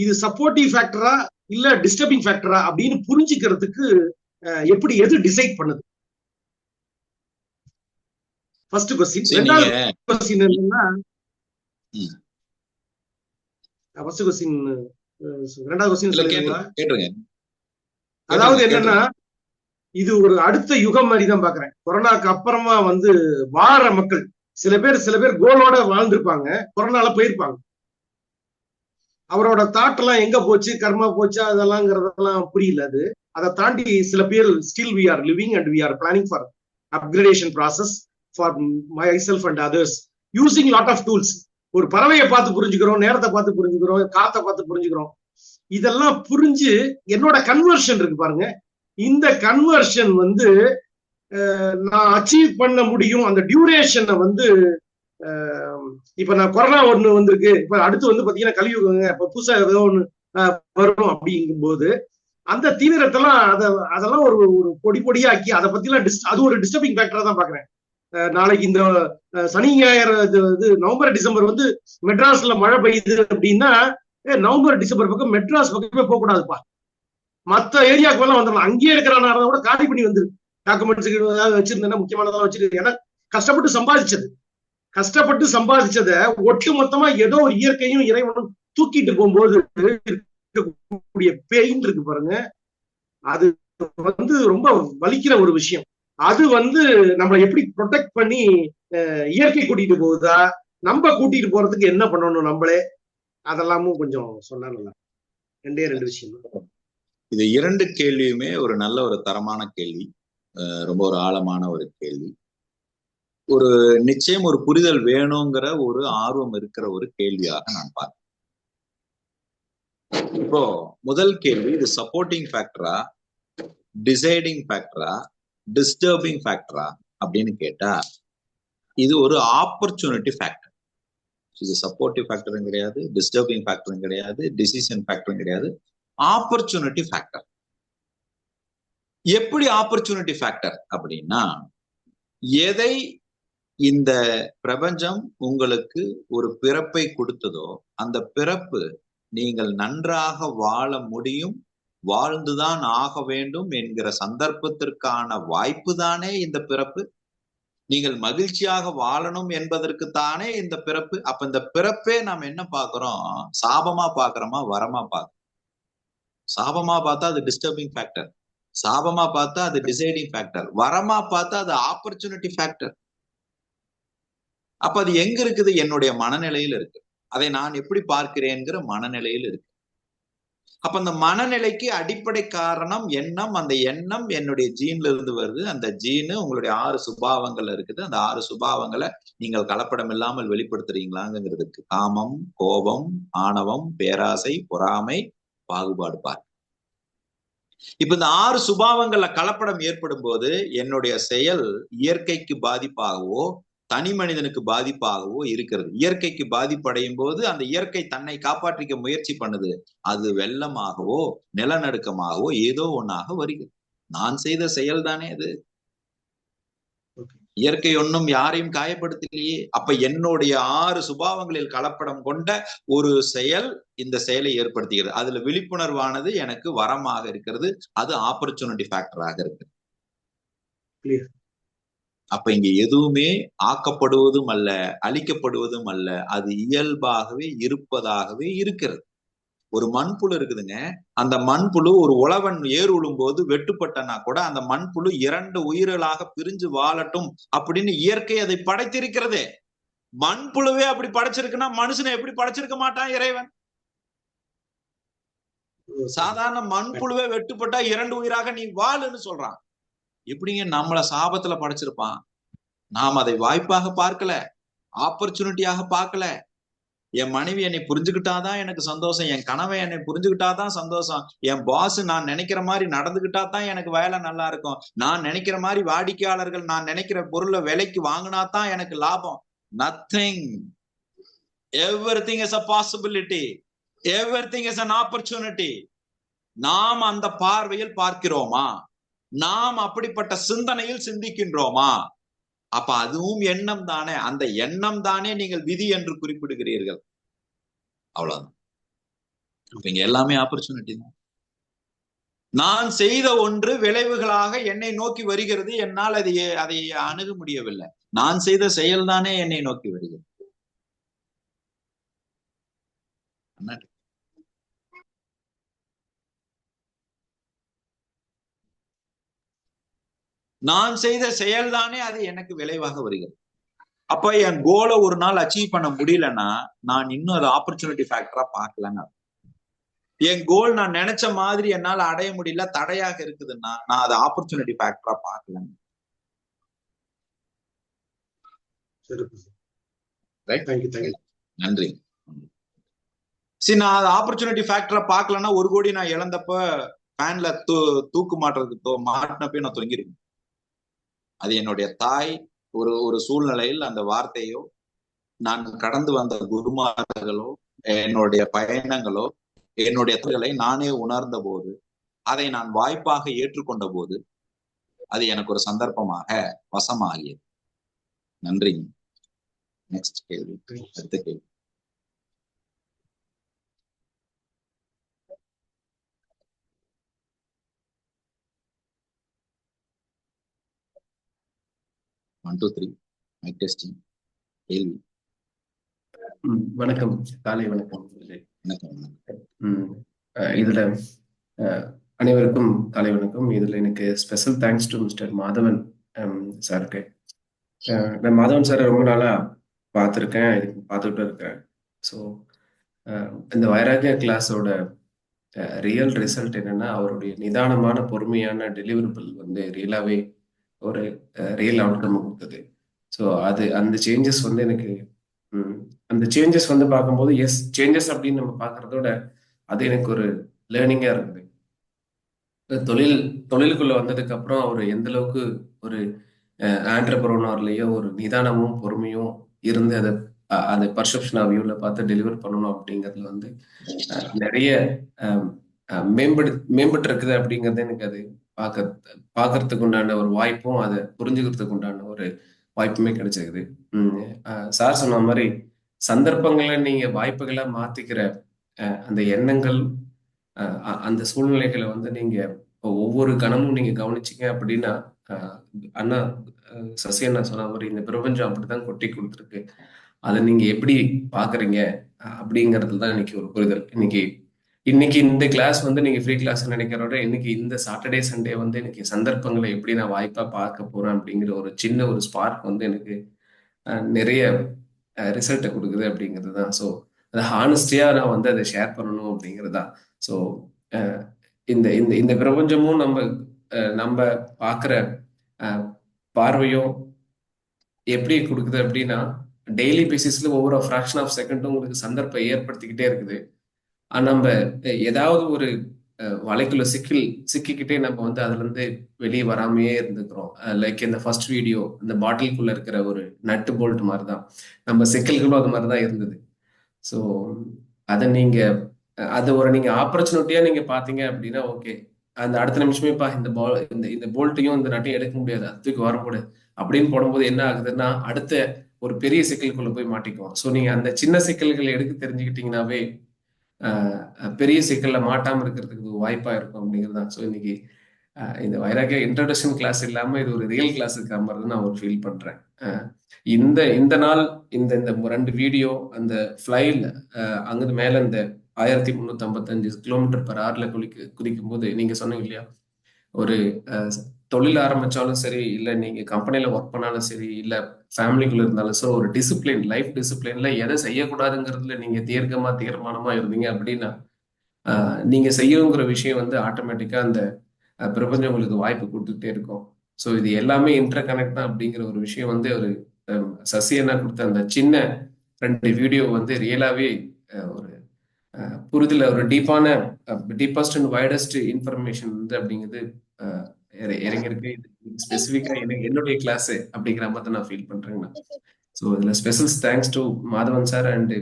இது சப்போர்ட்டிவ் ஃபேக்டரா இல்ல டிஸ்டர்பிங் ஃபேக்டரா அப்படின்னு புரிஞ்சுக்கிறதுக்கு எப்படி எது டிசைட் பண்ணுது? First question. ரெண்டாவது क्वेश्चन என்னன்னா, ஃபர்ஸ்ட் क्वेश्चन ரெண்டாவது क्वेश्चन சொல்லுங்க. அதாவது என்னன்னா, இது ஒரு அடுத்த யுகம் மாதிரி தான் பாக்குறேன். கொரோனாக்கு அப்புறமா வாழற மக்கள் சில பேர் கோலோட வாழ்ந்திருப்பாங்க, கொரோனால போயிருப்பாங்க. அவரோட தாட் எல்லாம் எங்க போச்சு, கர்மா போச்சா அதெல்லாம்ங்கிறதெல்லாம் புரியல. அதை தாண்டி சில பேர் still we are living and we are planning for upgradation process for myself and others using lot of tools. ஒரு பறவையை பார்த்து புரிஞ்சுக்கிறோம், நேரத்தை பார்த்து புரிஞ்சுக்கிறோம், காத்தை பார்த்து புரிஞ்சுக்கிறோம். இதெல்லாம் புரிஞ்சு என்னோட கன்வர்ஷன் இருக்கு பாருங்க. இந்த கன்வர்ஷன் நான் அச்சீவ் பண்ண முடியும். அந்த டியூரேஷனை இப்ப நான் கொரோனா ஒண்ணு வந்திருக்கு, இப்ப அடுத்து பாத்தீங்கன்னா கலியுகங்க, இப்ப புதுசா ஏதோ ஒண்ணு வரும் அப்படிங்கும் போது அந்த தீவிரத்தெல்லாம் அதெல்லாம் ஒரு பொடியாக்கி அதை பத்தி எல்லாம் அது ஒரு டிஸ்டர்பிங் ஃபேக்டரா தான் பாக்குறேன். நாளைக்கு இந்த சனி ஞாயிறு நவம்பர் டிசம்பர் மெட்ராஸ்ல மழை பெய்யுது அப்படின்னா நவம்பர் டிசம்பர் பக்கம் மெட்ராஸ் பக்கமே போக கூடாதுப்பா, மத்த ஏரியாவுக்கு எல்லாம் வந்துடலாம். அங்கேயே இருக்கிற கூட காலி பண்ணி வந்துருக்கு. டாக்குமெண்ட்ஸ் ஏதாவது வச்சிருந்தேன்னா முக்கியமானதெல்லாம் வச்சிருக்கு. ஏன்னா கஷ்டப்பட்டு சம்பாதிச்சதை ஒட்டு மொத்தமா ஏதோ ஒரு இயற்கையும் இறைவனும் தூக்கிட்டு போகும்போது இருக்கக்கூடிய பெயின் இருக்கு பாருங்க, அது ரொம்ப வலிக்கிற ஒரு விஷயம். அது நம்மளை எப்படி ப்ரொடெக்ட் பண்ணி இயற்கை கூட்டிட்டு போகுதா, நம்ம கூட்டிட்டு போறதுக்கு என்ன பண்ணணும் நம்மளே, அதெல்லாமும் கொஞ்சம் சொன்னா நல்லா. 2 விஷயம். இது 2 கேள்வியுமே ஒரு நல்ல ஒரு தரமான கேள்வி, ரொம்ப ஒரு ஆழமான ஒரு கேள்வி. ஒரு நிச்சயம் ஒரு புரிதல் வேணுங்கிற ஒரு ஆர்வம் இருக்கிற ஒரு கேள்வியாக நான் பார்க்கிறேன். இப்போ முதல் கேள்வி, இது சப்போர்ட்டிங் ஃபேக்டரா, டிசைடிங் ஃபேக்டரா, டிஸ்டர்பிங் ஃபேக்டரா அப்படின்னு கேட்டா இது ஒரு ஆப்பர்ச்சுனிட்டி ஃபேக்டர். இது சப்போர்ட்டிவ் ஃபேக்டரும் கிடையாது, டிஸ்டர்பிங் ஃபேக்டரும் கிடையாது, டிசிஷன் ஃபேக்டரும் கிடையாது, ஆப்பர்ச்சுனிட்டி ஃபேக்டர். எப்படி ஆப்பர்ச்சுனிட்டி ஃபேக்டர் அப்படின்னா, எதை இந்த பிரபஞ்சம் உங்களுக்கு ஒரு பிறப்பை கொடுத்ததோ அந்த பிறப்பு நீங்கள் நன்றாக வாழ முடியும், வாழ்ந்துதான் ஆக வேண்டும் என்கிற சந்தர்ப்பத்திற்கான வாய்ப்பு தானே இந்த பிறப்பு. நீங்கள் மகிழ்ச்சியாக வாழணும் என்பதற்கு தானே இந்த பிறப்பு. அப்ப இந்த பிறப்பே நாம் என்ன பார்க்கிறோம், சாபமா பார்க்கிறோமா வரமா பார்க்கிறோம்? சாபமா பார்த்தா அது டிஸ்டர்பிங் ஃபேக்டர், சாபமா பார்த்தா அது டிசைடிங் ஃபேக்டர், வரமா பார்த்தா அது ஆப்பர்ச்சுனிட்டி ஃபேக்டர். அப்ப அது எங்க இருக்குது? என்னுடைய மனநிலையில் இருக்கு. அதை நான் எப்படி பார்க்கிறேங்கிற மனநிலையில் இருக்கு. அப்ப அந்த மனநிலைக்கு அடிப்படை காரணம் எண்ணம். அந்த எண்ணம் என்னுடைய ஜீன்ல இருந்து வருது. அந்த ஜீனு உங்களுடைய 6 சுபாவங்கள் இருக்குது. அந்த 6 சுபாவங்களை நீங்கள் கலப்படம் இல்லாமல் வெளிப்படுத்துறீங்களாங்கிறதுக்கு காமம், கோபம், ஆணவம், பேராசை, பொறாமை, பாகுபாடு பார்க்க. இப்ப இந்த 6 சுபாவங்கள்ல கலப்படம் ஏற்படும் போது என்னுடைய செயல் இயற்கைக்கு பாதிப்பாகவோ தனி மனிதனுக்கு பாதிப்பாகவோ இருக்கிறது. இயற்கைக்கு பாதிப்படையும் போது அந்த இயற்கை தன்னை காப்பாற்றிக்க முயற்சி பண்ணுது. அது வெள்ளமாகவோ நிலநடுக்கமாகவோ ஏதோ ஒன்னாக வருகிறது. நான் செய்த செயல் தானே அது. இயற்கை ஒன்றும் யாரையும் காயப்படுத்தலையே. அப்ப என்னுடைய 6 சுபாவங்களில் கலப்படம் கொண்ட ஒரு செயல் இந்த செயலை ஏற்படுத்துகிறது. அதுல விழிப்புணர்வானது எனக்கு வரமாக இருக்கிறது. அது ஆப்பர்ச்சுனிட்டி ஃபேக்டராக இருக்கு. அப்ப இங்க எதுவுமே ஆக்கப்படுவதும் அல்ல, அழிக்கப்படுவதும் அல்ல, அது இயல்பாகவே இருப்பதாகவே இருக்கிறது. ஒரு மண்புழு இருக்குதுங்க. அந்த மண்புழு ஒரு உழவன் ஏறு உழும் போது வெட்டுப்பட்டனா கூட அந்த மண்புழு 2 உயிர்களாக பிரிஞ்சு வாழட்டும் அப்படின்னு இயற்கை அதை படைத்திருக்கிறதே. மண்புழுவே அப்படி படைச்சிருக்குன்னா மனுஷனை எப்படி படைச்சிருக்க மாட்டான் இறைவன்? சாதாரண மண்புழுவே வெட்டுப்பட்டா 2 உயிராக நீ வாழுன்னு சொல்றான். எப்படிங்க நம்மள சாபத்துல படைச்சிருப்பான்? நாம் அதை வாய்ப்பாக பார்க்கல, ஆப்பர்ச்சுனிட்டியாக பார்க்கல. என் மனைவி என்னை புரிஞ்சுக்கிட்டாதான் எனக்கு சந்தோஷம், என் கணவன் என்னை புரிஞ்சுக்கிட்டாதான் சந்தோஷம், என் பாஸ் நான் நினைக்கிற மாதிரி நடந்துகிட்டா தான் எனக்கு வேலை நல்லா இருக்கும், நான் நினைக்கிற மாதிரி வாடிக்கையாளர்கள் நான் நினைக்கிற பொருளை விலைக்கு வாங்கினா தான் எனக்கு லாபம். Nothing. Everything is a possibility. Everything is an opportunity. நாம் அந்த பார்வையில் பார்க்கிறோமா? நாம் அப்படிப்பட்ட சிந்தனையில் சிந்திக்கின்றோமா? அப்ப அதுவும் எண்ணம் தானே. அந்த எண்ணம் தானே நீங்கள் விதி என்று குறிப்பிடுகிறீர்கள். அவ்வளவுதான். இங்க எல்லாமே ஆப்பர்ச்சுனிட்டி தான். நான் செய்த ஒன்று விளைவுகளாக என்னை நோக்கி வருகிறது. என்னால் அதை அணுக முடியவில்லை. நான் செய்த செயல் தானே என்னை நோக்கி வருகிறது. நான் செய்த செயல் தானே அது எனக்கு விளைவாக வருகிறது. அப்ப என் கோலை ஒரு நாள் அச்சீவ் பண்ண முடியலன்னா நான் இன்னும் அது ஆப்பர்ச்சுனிட்டி ஃபேக்டரா பார்க்கலன்னு. என் கோல் நான் நினைச்ச மாதிரி என்னால அடைய முடியல, தடையாக இருக்குதுன்னா நான் அதை ஆப்பர்ச்சுனிட்டி ஃபேக்டரா பார்க்கலன்னு. நன்றி. சரி, நான் அதை ஆப்பர்ச்சுனிட்டி ஃபேக்டரா பார்க்கலன்னா 1 கோடி நான் இழந்தப்ப ஃபேன்ல தூக்கு மாட்டுறதுக்கு மாட்டினப்ப நான் தொங்கிருக்கேன். அது என்னுடைய தாய் ஒரு சூழ்நிலையில் அந்த வார்த்தையோ, நான் கடந்து வந்த குருமார்களோ, என்னுடைய பயணங்களோ, என்னுடைய தொழிலை நானே உணர்ந்த போது, அதை நான் வாய்ப்பாக ஏற்றுக்கொண்ட போது, அது எனக்கு ஒரு சந்தர்ப்பமாக வசமாகியது. நன்றி. நெக்ஸ்ட் கேள்வி. அடுத்த கேள்வி. One, two, three. Mic testing. கேள்வி. வணக்கம். காலை வணக்கம். வணக்கம். இதுல அனைவருக்கும் காலை வணக்கம். இதுல எனக்கு special thanks to mister Madhavan சாருக்கு. நான் மாதவன் சார் ரொம்ப நாளா பார்த்துருக்கேன், பார்த்துக்கிட்டு இருக்கேன். ஸோ இந்த வைராகியா கிளாஸோட ரியல் ரிசல்ட் என்னன்னா, அவருடைய நிதானமான பொறுமையான டெலிவரபிள் வந்து ரியலாவே ஒரு ரியல் அவுட்கம் கொடுத்தது. ஸோ அந்த சேஞ்சஸ் வந்து எனக்கு அந்த சேஞ்சஸ் வந்து பார்க்கும்போது சேஞ்சஸ் அப்படின்னு நம்ம பார்க்கறதோட அது எனக்கு ஒரு லேர்னிங்கா இருக்குது. தொழிலுக்குள்ள வந்ததுக்கு அப்புறம் அவர் எந்த அளவுக்கு ஒரு ஆண்டர்பிரனர்லயோ ஒரு நிதானமும் பொறுமையும் இருந்து அதை பர்செப்ஷன் வியூல பார்த்து டெலிவர் பண்ணணும் அப்படிங்கிறதுல வந்து நிறைய மேம்பட்டு இருக்குது அப்படிங்கிறது எனக்கு அது பார்க்கறதுக்கு உண்டான ஒரு வாய்ப்பும் அதை புரிஞ்சுக்கிறதுக்கு உண்டான ஒரு வாய்ப்புமே கிடைச்சிருக்குது. சார் சொன்ன மாதிரி சந்தர்ப்பங்களை நீங்க வாய்ப்புகளை மாத்திக்கிற அந்த எண்ணங்கள், அந்த சூழ்நிலைகளை வந்து நீங்க ஒவ்வொரு கணமும் நீங்க கவனிச்சீங்க அப்படின்னா, அண்ணா சசி அண்ணா சொன்ன மாதிரி இந்த பிரபஞ்சம் அப்படித்தான் கொட்டி கொடுத்துருக்கு. அதை நீங்க எப்படி பாக்குறீங்க அப்படிங்கிறது தான் இன்னைக்கு ஒரு புரிதல். இன்னைக்கு இந்த கிளாஸ் வந்து நீங்க ஃப்ரீ கிளாஸ் நினைக்கிறோட இன்னைக்கு இந்த சாட்டர்டே சண்டே வந்து எனக்கு சந்தர்ப்பங்களை எப்படி நான் வாய்ப்பா பார்க்க போறேன் அப்படிங்கிற ஒரு சின்ன ஒரு ஸ்பார்க் வந்து எனக்கு நிறைய ரிசல்ட்டை கொடுக்குது அப்படிங்கிறது தான். ஸோ அதை ஹானஸ்டியா நான் வந்து அதை ஷேர் பண்ணணும் அப்படிங்கிறது தான். ஸோ இந்த இந்த இந்த பிரபஞ்சமும் நம்ம பார்க்குற பார்வையும் எப்படி கொடுக்குது அப்படின்னா, டெய்லி பேசிஸ்ல ஒவ்வொரு ஃப்ராக்ஷன் ஆஃப் செகண்டும் உங்களுக்கு சந்தர்ப்பம் ஏற்படுத்திக்கிட்டே இருக்குது. நம்ம ஏதாவது ஒரு வலைக்குள்ள சிக்கிக்கிட்டே நம்ம வந்து அதுல இருந்து வெளியே வராமையே இருந்துக்கிறோம். லைக் இந்த ஃபர்ஸ்ட் வீடியோ, இந்த பாட்டிலுக்குள்ள இருக்கிற ஒரு நட்டு போல்ட் மாதிரிதான் நம்ம சிக்கல்களும் அது மாதிரிதான் இருந்தது. ஸோ அதை அதை நீங்க ஆப்பர்ச்சுனிட்டியா நீங்க பாத்தீங்க அப்படின்னா ஓகே, அந்த அடுத்த நிமிஷமே இந்த போல்ட்டையும் இந்த நட்டையும் எடுக்க முடியாது, அதுக்கு வர முடியாது அப்படின்னு போடும்போது என்ன ஆகுதுன்னா அடுத்த ஒரு பெரிய சிக்கலுக்குள்ள போய் மாட்டிக்குவோம். ஸோ நீங்க அந்த சின்ன சிக்கல்களை எடுக்க தெரிஞ்சுக்கிட்டீங்கன்னாவே பெரிய சிக்கல்ல மாட்டாம இருக்கிறதுக்கு வாய்ப்பா இருக்கும் அப்படிங்கிறது. ஸோ இன்னைக்கு இந்த வைராகிய இன்ட்ரோடக்ஷன் கிளாஸ் இல்லாம இது ஒரு ரியல் கிளாஸ் இருக்கிற மாதிரி நான் ஒரு ஃபீல் பண்றேன். இந்த நாள் இந்த 2 வீடியோ, அந்த ஃபிளைல அங்கிருந்து மேல இந்த 1355 km/h குதிக்கும் போது நீங்க சொன்னீங்க இல்லையா, ஒரு தொழில் ஆரம்பிச்சாலும் சரி, இல்ல நீங்க கம்பெனில ஒர்க் பண்ணாலும் சரி, இல்ல ஃபேமிலிக்குள்ள இருந்தாலும் சரி, ஒரு டிசிப்ளின், லைஃப் டிசிப்ளின்ல எதை செய்யக்கூடாதுங்கிறதுல நீங்க தீர்மானமா இருந்தீங்க அப்படின்னா நீங்க செய்யணுங்கிற விஷயம் வந்து ஆட்டோமேட்டிக்கா அந்த பிரபஞ்சம் உங்களுக்கு வாய்ப்பு கொடுத்துட்டே இருக்கும். ஸோ இது எல்லாமே இன்டர் கனெக்ட் தான் அப்படிங்கிற ஒரு விஷயம் வந்து ஒரு சசியனா கொடுத்த அந்த சின்ன 2 வீடியோ வந்து ரியலாவே ஒரு புரிதல, ஒரு டீப்பஸ்ட் அண்ட் வைடஸ்ட் இன்ஃபர்மேஷன் வந்து அப்படிங்கிறது இறங்கிருக்கு. ஸ்பெசிஃபிக்கா என்னுடைய கிளாஸ் அப்படிங்கிற மாதிரி நான் ஃபீல் பண்றேங்கண்ணா. ஸோ இதுல special thanks to Madhavan sir. And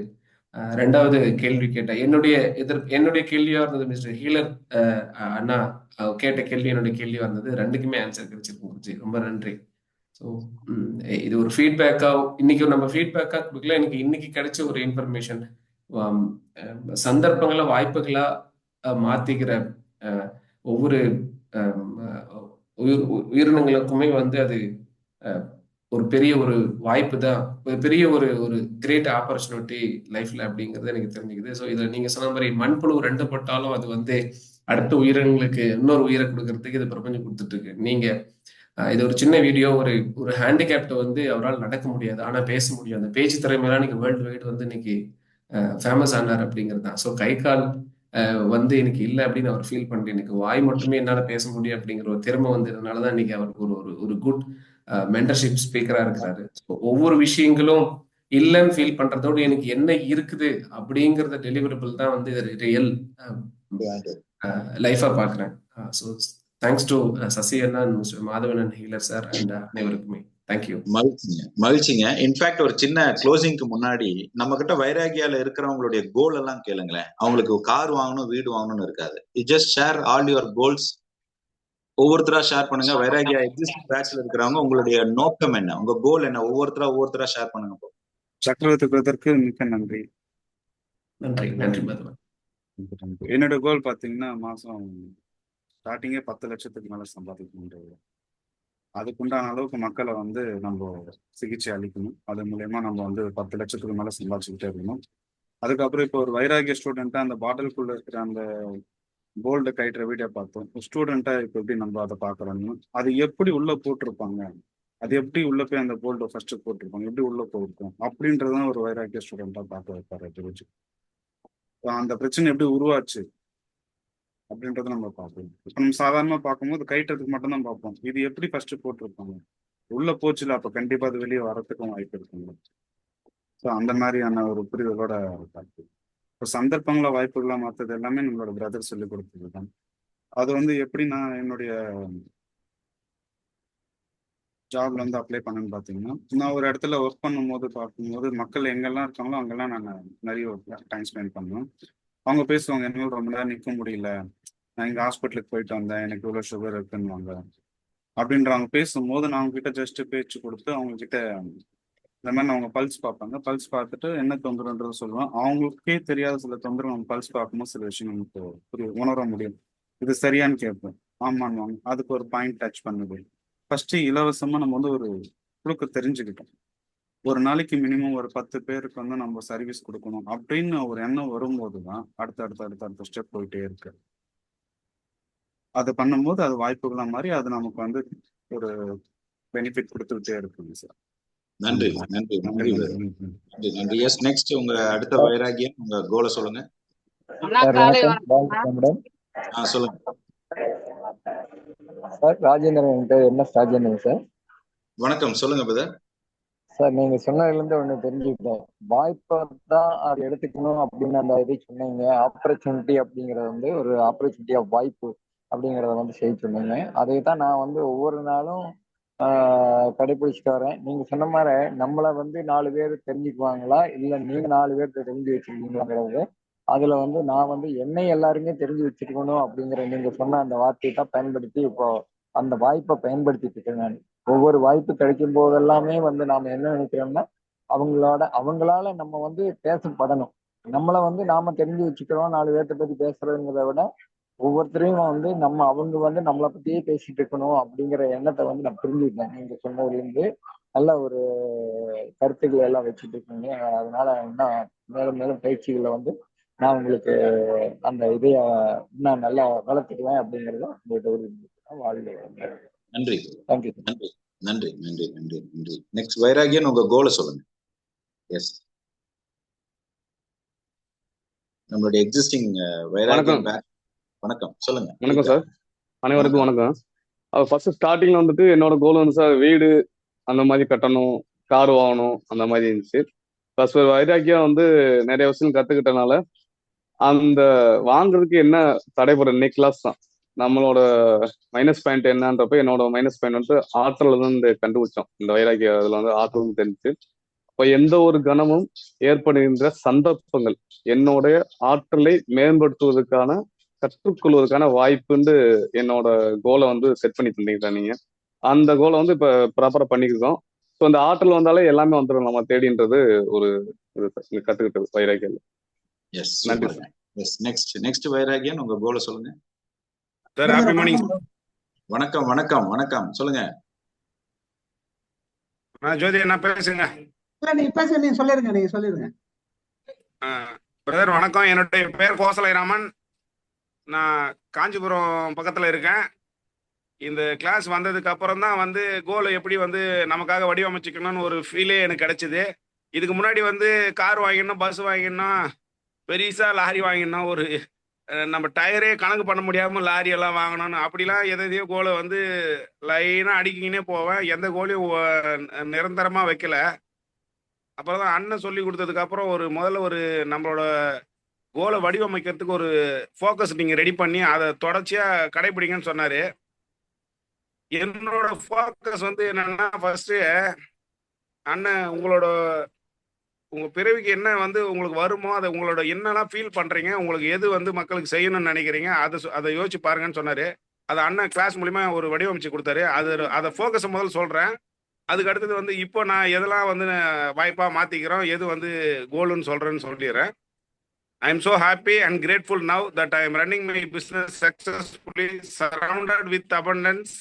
2வது கேள்வி கேட்ட என்னுடைய கேள்வியா இருந்தது மிஸ்டர் ஹீலர் அண்ணா கேட்ட கேள்வி என்னுடைய கேள்வியா இருந்தது. 2க்குமே ஆன்சர் கிடைச்சிருக்கு. ரொம்ப நன்றி. ஸோ இது ஒரு ஃபீட்பேக்கா இன்னைக்கு நம்ம ஃபீட்பேக்கா கொடுக்கல, எனக்கு இன்னைக்கு கிடைச்ச ஒரு இன்ஃபர்மேஷன் சந்தர்ப்பங்கள வாய்ப்புகளா மாத்திக்கிற ஒவ்வொரு உயிரினங்களுக்குமே வந்து அது ஒரு பெரிய ஒரு வாய்ப்பு தான், பெரிய ஒரு கிரேட் ஆப்பர்ச்சுனிட்டி லைஃப்ல அப்படிங்கிறது எனக்கு தெரிஞ்சுக்குது. ஸோ இதுல நீங்க சொன்ன மாதிரி மண்புழு 2 பட்டாலும் அது வந்து அடுத்த உயிரினங்களுக்கு இன்னொரு உயிரை கொடுக்கறதுக்கு இது பிரபஞ்சம் கொடுத்துட்டு இருக்கு. நீங்க இது ஒரு சின்ன வீடியோ, ஒரு ஹேண்டிகேப்ட வந்து அவரால் நடக்க முடியாது, ஆனா பேச முடியும். அந்த பேச்சு திறமையெல்லாம் நீங்க வேர்ல்டு வைடு வந்து இன்னைக்கு ஃபேமஸ் ஆனார் அப்படிங்கிறது தான். ஸோ கை கால் வந்து எனக்கு இல்லை அப்படின்னு அவர் ஃபீல் பண்ணிட்டு, எனக்கு வாய் மட்டுமே என்னால பேச முடியும் அப்படிங்கிற ஒரு திறமை வந்ததுனாலதான் இன்னைக்கு அவருக்கு ஒரு குட் மென்டர்ஷிப் ஸ்பீக்கரா இருக்கிறாரு. ஒவ்வொரு விஷயங்களும் இல்லைன்னு ஃபீல் பண்றதோடு எனக்கு என்ன இருக்குது அப்படிங்கறத டெலிவரபிள் தான் வந்து ரியல் லைஃபா பாக்குறேன். ஸோ தேங்க்ஸ் டு சசி அண்ணா, mister Madhavan and healer sir and அனைவருக்குமே தேங்க்யூ. மகிழ்ச்சிங்க. இன்ஃபேக்ட் ஒரு சின்ன க்ளோசிங்க்கு முன்னாடி நம்ம கிட்ட வைராகியால இருக்கிறவங்களுடைய கோல் எல்லாம் கேளுங்களேன். அவங்களுக்கு கார் வாங்கணும், வீடு வாங்கணும்னு இருக்காது. You just share all your goals. ஒவ்வொருத்தரா ஷேர் பண்ணுங்க. வைராகியா எக்ஸிஸ்டிங் பேட்ச்ல இருக்கிறவங்க உங்களுடைய நோக்கம் என்ன, உங்க கோல் என்ன, ஒவ்வொருத்தரா ஷேர் பண்ணுங்க. சக்கரவர்த்தி மிக்க நன்றி. நன்றி மாதவன். என்னோட கோல் பாத்தீங்கன்னா மாசம் ஸ்டார்டிங்கே 10 லட்சத்துக்கு மேல சம்பாதிக்கணுன்றது. அதுக்குண்டான அளவுக்கு மக்களை வந்து நம்ம சிகிச்சை அளிக்கணும். அது மூலயமா நம்ம வந்து 10 லட்சத்துக்கு மேல சம்பாதிச்சுக்கிட்டே இருக்கணும். அதுக்கப்புறம் இப்போ ஒரு வைராகிய ஸ்டூடெண்டா அந்த பாட்டிலுக்குள்ள இருக்கிற அந்த போல்டு கைட்டுற வீடியோ பார்த்தோம். ஸ்டூடெண்டா இப்போ எப்படி நம்ம அதை பாக்குறோம்னு, அது எப்படி உள்ள போட்டிருப்பாங்க, அது எப்படி உள்ள போய் அந்த போல்டு ஃபர்ஸ்ட் போட்டிருப்பாங்க, எப்படி உள்ள போயிருக்கும் அப்படின்றதான் ஒரு வைராகிய ஸ்டூடெண்டா பார்க்க வைப்பாரு தெரிஞ்சு. அந்த பிரச்சனை எப்படி உருவாச்சு அப்படின்றத நம்ம பார்ப்போம். இப்போ நம்ம சாதாரணமா பார்க்கும்போது கைட்டுறதுக்கு மட்டும் தான் பார்ப்போம். இது எப்படி ஃபர்ஸ்ட் போட்டிருப்பாங்க, உள்ள போச்சுல, அப்ப கண்டிப்பா அது வெளியே வரத்துக்கும் வாய்ப்பு இருக்குங்க. ஸோ அந்த மாதிரியான ஒரு புரிதலோட பார்த்து இப்போ சந்தர்ப்பங்கள வாய்ப்புகளா மாத்தது எல்லாமே நம்மளோட பிரதர் சொல்லி கொடுத்தது தான். அது வந்து எப்படி நான் என்னுடைய ஜாப்ல வந்து அப்ளை பண்ணேன்னு பார்த்தீங்கன்னா, நான் ஒரு இடத்துல ஒர்க் பண்ணும்போது பார்க்கும்போது மக்கள் எங்கெல்லாம் இருக்காங்களோ அங்கெல்லாம் நான் நிறைய டைம் ஸ்பெண்ட் பண்ணுவேன். அவங்க பேசுவாங்க, என்னால ரொம்ப நேரம் நிற்க முடியல, நான் இங்கே ஹாஸ்பிட்டலுக்கு போயிட்டு வந்தேன், எனக்கு இவ்வளோ சுகர் இருக்குன்னுவாங்க. அப்படின்ற அவங்க பேசும்போது நான் அவங்க கிட்ட ஜஸ்ட் பேச்சு கொடுத்து அவங்க கிட்ட இந்த மாதிரி அவங்க பல்ஸ் பார்ப்பாங்க. பல்ஸ் பார்த்துட்டு என்ன தொந்தரவுன்றது சொல்லுவேன். அவங்களுக்கே தெரியாத சில தொந்தரவு நம்ம பல்ஸ் பார்க்கும்போது சில விஷயம் நமக்கு உணர முடியும். இது சரியான்னு கேட்பேன். ஆமான்னு அதுக்கு ஒரு பாயிண்ட் டச் பண்ணுது. ஃபர்ஸ்ட் இலவசமா நம்ம வந்து ஒரு குழுக்க தெரிஞ்சுக்கிட்டோம். ஒரு நாளைக்கு மினிமம் ஒரு 10 பேருக்கு வந்து நம்ம சர்வீஸ் கொடுக்கணும் அப்படின்னு ஒரு எண்ணம் வரும்போது தான் அடுத்த ஸ்டெப் போயிட்டே இருக்கு. அதை பண்ணும்போது அது வாய்ப்புகளா மாதிரி அது நமக்கு வந்து ஒரு பெனிஃபிட் கொடுத்துக்கிட்டே இருக்குங்க சார். நன்றி. எஸ், நெக்ஸ்ட் உங்க அடுத்த வைராகியம், உங்க கோலை சொல்லுங்க. சொல்லுங்க சார். ராஜேந்திரன், என்ன ராஜேந்திரன் சார். வணக்கம், சொல்லுங்க பிரதர். சார் நீங்க சொன்னதுல இருந்து ஒண்ணு தெரிஞ்சுக்கிட்டேன். வாய்ப்பை தான் அது எடுத்துக்கணும் அப்படின்னு அந்த இதை சொன்னீங்க. ஆப்பர்ச்சுனிட்டி அப்படிங்கறது வந்து ஒரு ஆப்பர்ச்சுனிட்டி ஆஃப் வாய்ப்பு அப்படிங்கறத வந்து செய்ய சொன்னீங்க. அதை தான் நான் வந்து ஒவ்வொரு நாளும் கடைபிடிச்சிட்டு வரேன். நீங்க சொன்ன மாதிரி நம்மளை வந்து 4 பேர் தெரிஞ்சுக்குவாங்களா இல்ல நீங்க 4 பேர் தெரிஞ்சு வச்சிருக்கீங்களாங்கிறது அதுல வந்து நான் வந்து என்னை எல்லாருமே தெரிஞ்சு வச்சிருக்கணும் அப்படிங்கிற நீங்க சொன்ன அந்த வார்த்தையை தான் பயன்படுத்தி இப்போ அந்த வாய்ப்பை பயன்படுத்திட்டு இருக்கேன் நான். ஒவ்வொரு வாய்ப்பு கிடைக்கும் போதெல்லாமே வந்து நாம என்ன நினைக்கிறோம்னா அவங்களால நம்ம வந்து பேசப்படணும். நம்மளை வந்து நாம தெரிஞ்சு வச்சுக்கிறோம் 4 பேர்த்த பத்தி பேசுறதுங்கிறத விட ஒவ்வொருத்தரையும் வந்து அவங்க வந்து நம்மளை பத்தியே பேசிட்டு இருக்கணும் அப்படிங்கிற எண்ணத்தை வந்து நான் புரிஞ்சுக்கிட்டேன். நீங்க சொன்னதுல இருந்து நல்ல ஒரு கருத்துக்களை எல்லாம் வச்சுட்டு இருக்கீங்க. அதனால இன்னும் மேலும் மேலும் பயிற்சிகளை வந்து நான் உங்களுக்கு அந்த இதைய இன்னும் நல்லா வளர்த்துக்குவேன் அப்படிங்கிறத உங்கள்கிட்ட ஒரு வாழ்க்கை. நன்றி. தேங்க்யூ. நன்றி நன்றி நன்றி நன்றி நன்றி. நெக்ஸ்ட் வைராகியன், உங்க கோலை சொல்லுங்க. எஸ், நம்மளுடைய எக்ஸிஸ்டிங் வைராகியன். வணக்கம், சொல்லுங்க. வணக்கம் சார், அனைவருக்கும் வணக்கம். ஃபர்ஸ்ட் ஸ்டார்டிங்ல வந்துட்டு என்னோட கோல் வந்து சார் வீடு அந்த மாதிரி கட்டணும், கார் வாங்கணும் அந்த மாதிரி இருந்துச்சு. ப்ளஸ் ஒரு வைராக்கியம் வந்து நிறைய விஷயம் கத்துக்கிட்டனால அந்த வாங்குறதுக்கு என்ன தடைபடுற நெக்லாஸ் தான் நம்மளோட மைனஸ் பாயிண்ட் என்னன்றப்ப என்னோட மைனஸ் பாயிண்ட் வந்து ஆற்றல் தான் கண்டுபிடிச்சோம். இந்த வைராக்கிய அதுல வந்து ஆற்றல் தெரிஞ்சு இப்போ எந்த ஒரு கணமும் ஏற்படுகின்ற சந்தர்ப்பங்கள் என்னுடைய ஆற்றலை மேம்படுத்துவதற்கான கற்றுக்கொள்வதற்கான வாய்ப்புன்னு என்னோட கோலை வந்து செட் பண்ணி தந்தீங்க நீங்க. அந்த கோலை வந்து இப்ப ப்ராப்பரா பண்ணிக்கிட்டோம். ஸோ அந்த ஆற்றல் வந்தாலே எல்லாமே வந்துடும் நம்ம தேடின்றது ஒரு கத்துக்கிட்டது வைராக்கியம். எஸ், நன்றி சூப்பர். எஸ், நெக்ஸ்ட் வைராகியன், உங்க கோலை சொல்லுங்க. Sir happy morning. வணக்கம் வணக்கம் வணக்கம், சொல்லுங்க. ஜோதி என்ன பேசுங்க. இல்ல நீங்க பேசுங்க, நீங்க சொல்லிருங்க. பிரதர் வணக்கம், என்னுடைய பேர் கோசலை ராமன். நான் காஞ்சிபுரம் பக்கத்துல இருக்கேன். இந்த கிளாஸ் வந்ததுக்கு அப்புறம் தான் வந்து கோலை எப்படி வந்து நமக்காக வடிவமைச்சுக்கணும்னு ஒரு ஃபீலே எனக்கு கிடைச்சிது. இதுக்கு முன்னாடி வந்து கார் வாங்கிடணும், பஸ் வாங்கிடணும், பெரிசா லாரி வாங்கிடணும், ஒரு நம்ம டயரே கணக்கு பண்ண முடியாமல் லாரி எல்லாம் வாங்கணும்னு அப்படிலாம் எதையோ கோலை வந்து லைனாக அடிக்கிங்கன்னே போவேன். எந்த கோலையும் நிரந்தரமாக வைக்கல. அப்புறம் தான் அண்ணன் சொல்லி கொடுத்ததுக்கப்புறம் முதல்ல ஒரு நம்மளோட கோலை வடிவமைக்கிறதுக்கு ஒரு ஃபோக்கஸ் நீங்கள் ரெடி பண்ணி அதை தொடர்ச்சியாக கடைபிடிங்கன்னு சொன்னார். என்னோட ஃபோக்கஸ் வந்து என்னன்னா, ஃபர்ஸ்ட்டு அண்ணன் உங்கள் பிறவிக்கு என்ன வந்து உங்களுக்கு வருமோ அதை உங்களோட என்னெல்லாம் ஃபீல் பண்ணுறீங்க, உங்களுக்கு எது வந்து மக்களுக்கு செய்யணும்னு நினைக்கிறீங்க அதை யோசிச்சு பாருங்கன்னு சொன்னார். அதை அண்ணன் கிளாஸ் மூலிமா ஒரு வடிவமைச்சு கொடுத்தாரு. அதை ஃபோக்கஸை முதல்ல சொல்கிறேன். அதுக்கு அடுத்தது வந்து இப்போ நான் எதெல்லாம் வந்து வாய்ப்பாக மாற்றிக்கிறோம், எது வந்து கோலுன்னு சொல்கிறேன்னு சொல்லிடுறேன். I am so happy and grateful now that I am running my business successfully, surrounded with abundance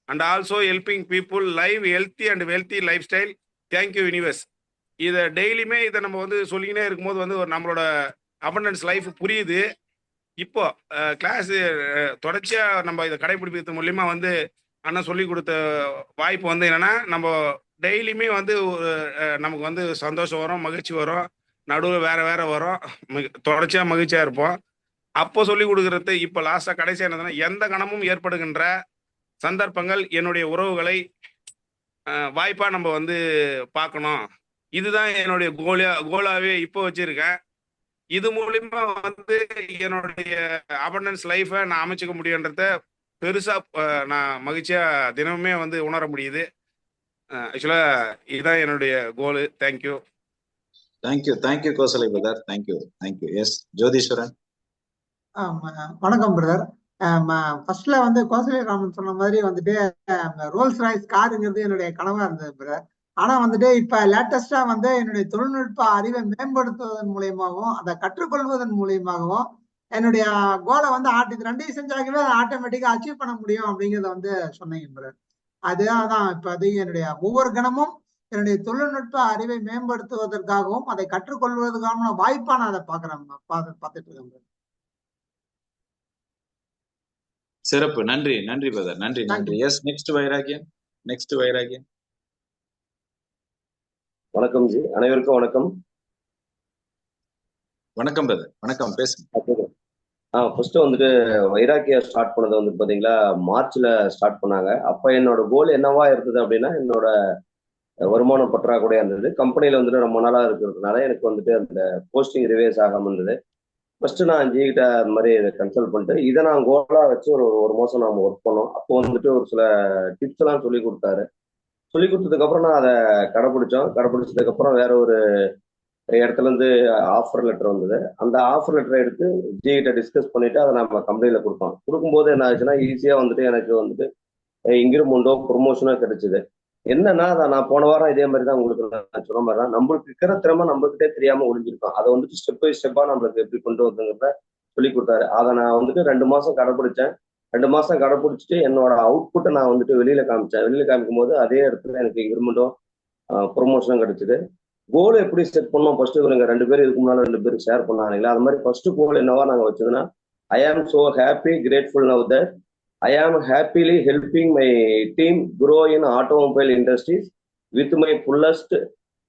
and also helping people live healthy and wealthy lifestyle. Thank you universe. இதை டெய்லியுமே இதை நம்ம வந்து சொல்லிக்கினே இருக்கும்போது வந்து ஒரு நம்மளோட அபண்டன்ஸ் லைஃப் புரியுது. இப்போ கிளாஸ் தொடர்ச்சியாக நம்ம இதை கடைபிடிப்பது மூலியமா வந்து அண்ணன் சொல்லி கொடுத்த வாய்ப்பு வந்து என்னன்னா, நம்ம டெய்லியுமே வந்து நமக்கு வந்து சந்தோஷம் வரும், மகிழ்ச்சி வரும், நடுவில் வேற வரும், தொடர்ச்சியாக மகிழ்ச்சியாக இருப்போம். அப்போ சொல்லி கொடுக்கறது இப்போ லாஸ்ட்டாக கடைசியாக என்னதுன்னா, எந்த கணமும் ஏற்படுகின்ற சந்தர்ப்பங்கள் என்னுடைய உறவுகளை வாய்ப்பாக நம்ம வந்து பார்க்கணும். இதுதான் என்னுடைய கோலாவே இப்போ வச்சிருக்கேன். இது மூலிமா வந்து என்னுடைய அபண்டன்ஸ் லைஃபை நான் அமைச்சிக்க முடியுன்றத பெருசாக நான் மகிழ்ச்சியாக தினமுமே வந்து உணர முடியுது. ஆக்சுவலாக இதுதான் என்னுடைய goal. Thank you. Thank you Kosalai brother. Thank you. Yes, Jyotheeswaran. வணக்கம் பிரதர். ஃபர்ஸ்ட்ல வந்து கோசலை ராமன் சொன்ன மாதிரி வந்துட்டு ரோல்ஸ் ராய்ஸ் காருங்கிறது என்னுடைய கனவா இருந்தது பிரதர். ஆனா வந்துட்டு இப்ப லேட்டஸ்டா வந்து என்னுடைய தொழில்நுட்ப அறிவை மேம்படுத்துவதன் மூலியமாகவும் அதை கற்றுக்கொள்வதன் மூலியமாகவும் என்னுடைய கோலை வந்து இது ரெண்டையும் செஞ்சாகவே அதை ஆட்டோமேட்டிக்கா அச்சீவ் பண்ண முடியும் அப்படிங்கிறத வந்து சொன்னீங்க பிரதர். அதுதான் இப்ப அது என்னுடைய ஒவ்வொரு கணமும் என்னுடைய தொழில்நுட்ப அறிவை மேம்படுத்துவதற்காகவும் அதை கற்றுக்கொள்வதற்கான வாய்ப்பா நான் அதை பார்த்துட்டு இருக்கேன். சிறப்பு. நன்றி பிரதர். நன்றி. Yes, next Vairagiyan. வணக்கம் ஜி, அனைவருக்கும் வணக்கம். வணக்கம் பிரதர். வணக்கம், பேசுங்க. ஃபர்ஸ்ட் வந்துட்டு வைராக்கியா ஸ்டார்ட் பண்ணது வந்து பாத்தீங்களா மார்ச்ல ஸ்டார்ட் பண்ணாங்க. அப்ப என்னோட கோல் என்னவா இருந்தது அப்படின்னா, என்னோட வருமானம் பற்றாக்குறையா இருந்தது. கம்பெனியில் வந்துட்டு ரொம்ப நாளாக இருக்கிறதுனால எனக்கு வந்துட்டு அந்த போஸ்டிங் ரிவைஸ் ஆகாமல் இருந்தது. ஃபர்ஸ்ட் நான் ஜிகிட்ட அந்த மாதிரி இதை கன்சல்ட் பண்ணிட்டு இதை நான் கோலா வச்சு ஒரு மாதம் நம்ம ஒர்க் பண்ணோம். அப்போ வந்துட்டு ஒரு சில டிப்ஸ் எல்லாம் சொல்லி கொடுத்தாரு. சொல்லி கொடுத்ததுக்கப்புறம் நான் அதை கடைப்பிடிச்சதுக்கப்புறம் வேற ஒரு இடத்துல இருந்து ஆஃபர் லெட்டர் வந்தது. அந்த ஆஃபர் லெட்டரை எடுத்து ஜிகிட்ட டிஸ்கஸ் பண்ணிட்டு அதை நம்ம கம்பெனியில் கொடுத்தோம். கொடுக்கும்போது என்ன ஆச்சுன்னா ஈஸியாக வந்துட்டு எனக்கு வந்துட்டு இன்க்ரிமெண்டோ ப்ரொமோஷனோ கிடைச்சிது. என்னன்னா அதை நான் போன வாரம் இதே மாதிரி தான் உங்களுக்கு நான் சொன்ன மாதிரி தான் நம்மளுக்கு இருக்கிற திறமை நம்மகிட்டே தெரியாம ஒழிஞ்சிருக்கோம். அதை வந்துட்டு ஸ்டெப் பை ஸ்டெப்பா நம்மளுக்கு எப்படி கொண்டு வந்துங்கிறத சொல்லி கொடுத்தாரு. அதை நான் வந்துட்டு 2 மாசம் கடைப்பிடிச்சேன். 2 மாசம் கடைப்பிடிச்சிட்டு என்னோட அவுட்புட்டை நான் வந்துட்டு வெளியில காமிக்கும் போது அதே இடத்துல எனக்கு இன்க்ரிமெண்ட்டும் ப்ரொமோஷனும் கிடைச்சிது. கோல் எப்படி செட் பண்ணோம் ஃபர்ஸ்ட் இவங்க 2 பேரும் இதுக்கு முன்னால 2 பேரும் ஷேர் பண்ணாங்களா, அது மாதிரி ஃபர்ஸ்ட் கோல் என்னவா நாங்க வச்சதுன்னா ஐ ஆம் so happy grateful now that I am happily helping my team grow in automobile industries with my fullest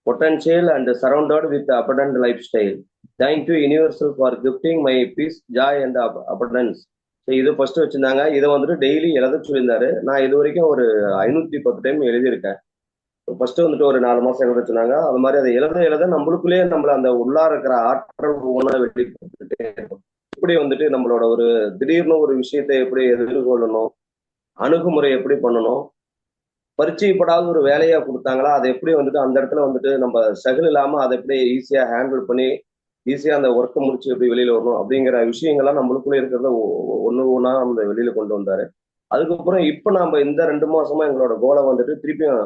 potential and surrounded with abundant lifestyle. Thank you Universal for gifting my peace, joy and abundance. So இது first வச்சிருந்தாங்க. இதை வந்துட்டு daily எழுத சொல்லியிருந்தாரு. நான் இது வரைக்கும் ஒரு 510 டைம் எழுதியிருக்கேன். ஃபர்ஸ்ட் வந்துட்டு ஒரு 4 மாசம் எழுத சொன்னாங்க. அது மாதிரி அதை எழுத நம்மளுக்குள்ளேயே நம்மள அந்த உள்ளார இருக்கிற ஆற்றல் ஒவ்வொன்றா வெளிப்பட்டுட்டே இருக்கும். எப்படி வந்துட்டு நம்மளோட ஒரு திடீர்னு ஒரு விஷயத்தை எப்படி எதிர்கொள்ளணும், அணுகுமுறை எப்படி பண்ணணும், பரிச்சயப்படாத ஒரு வேலையா கொடுத்தாங்களா அதை எப்படி வந்துட்டு அந்த இடத்துல வந்துட்டு நம்ம ஸ்ட்ரகிள் இல்லாம அதை எப்படி ஈஸியா ஹேண்டில் பண்ணி ஈஸியா அந்த ஒர்க்கை முடிச்சு எப்படி வெளியில வரணும் அப்படிங்கிற விஷயங்கள்லாம் நம்மளுக்குள்ளே இருக்கிறத ஒண்ணா நம்ம வெளியில கொண்டு வந்தாரு. அதுக்கப்புறம் இப்ப நம்ம இந்த 2 மாசமா எங்களோட கோலை வந்துட்டு திருப்பியும்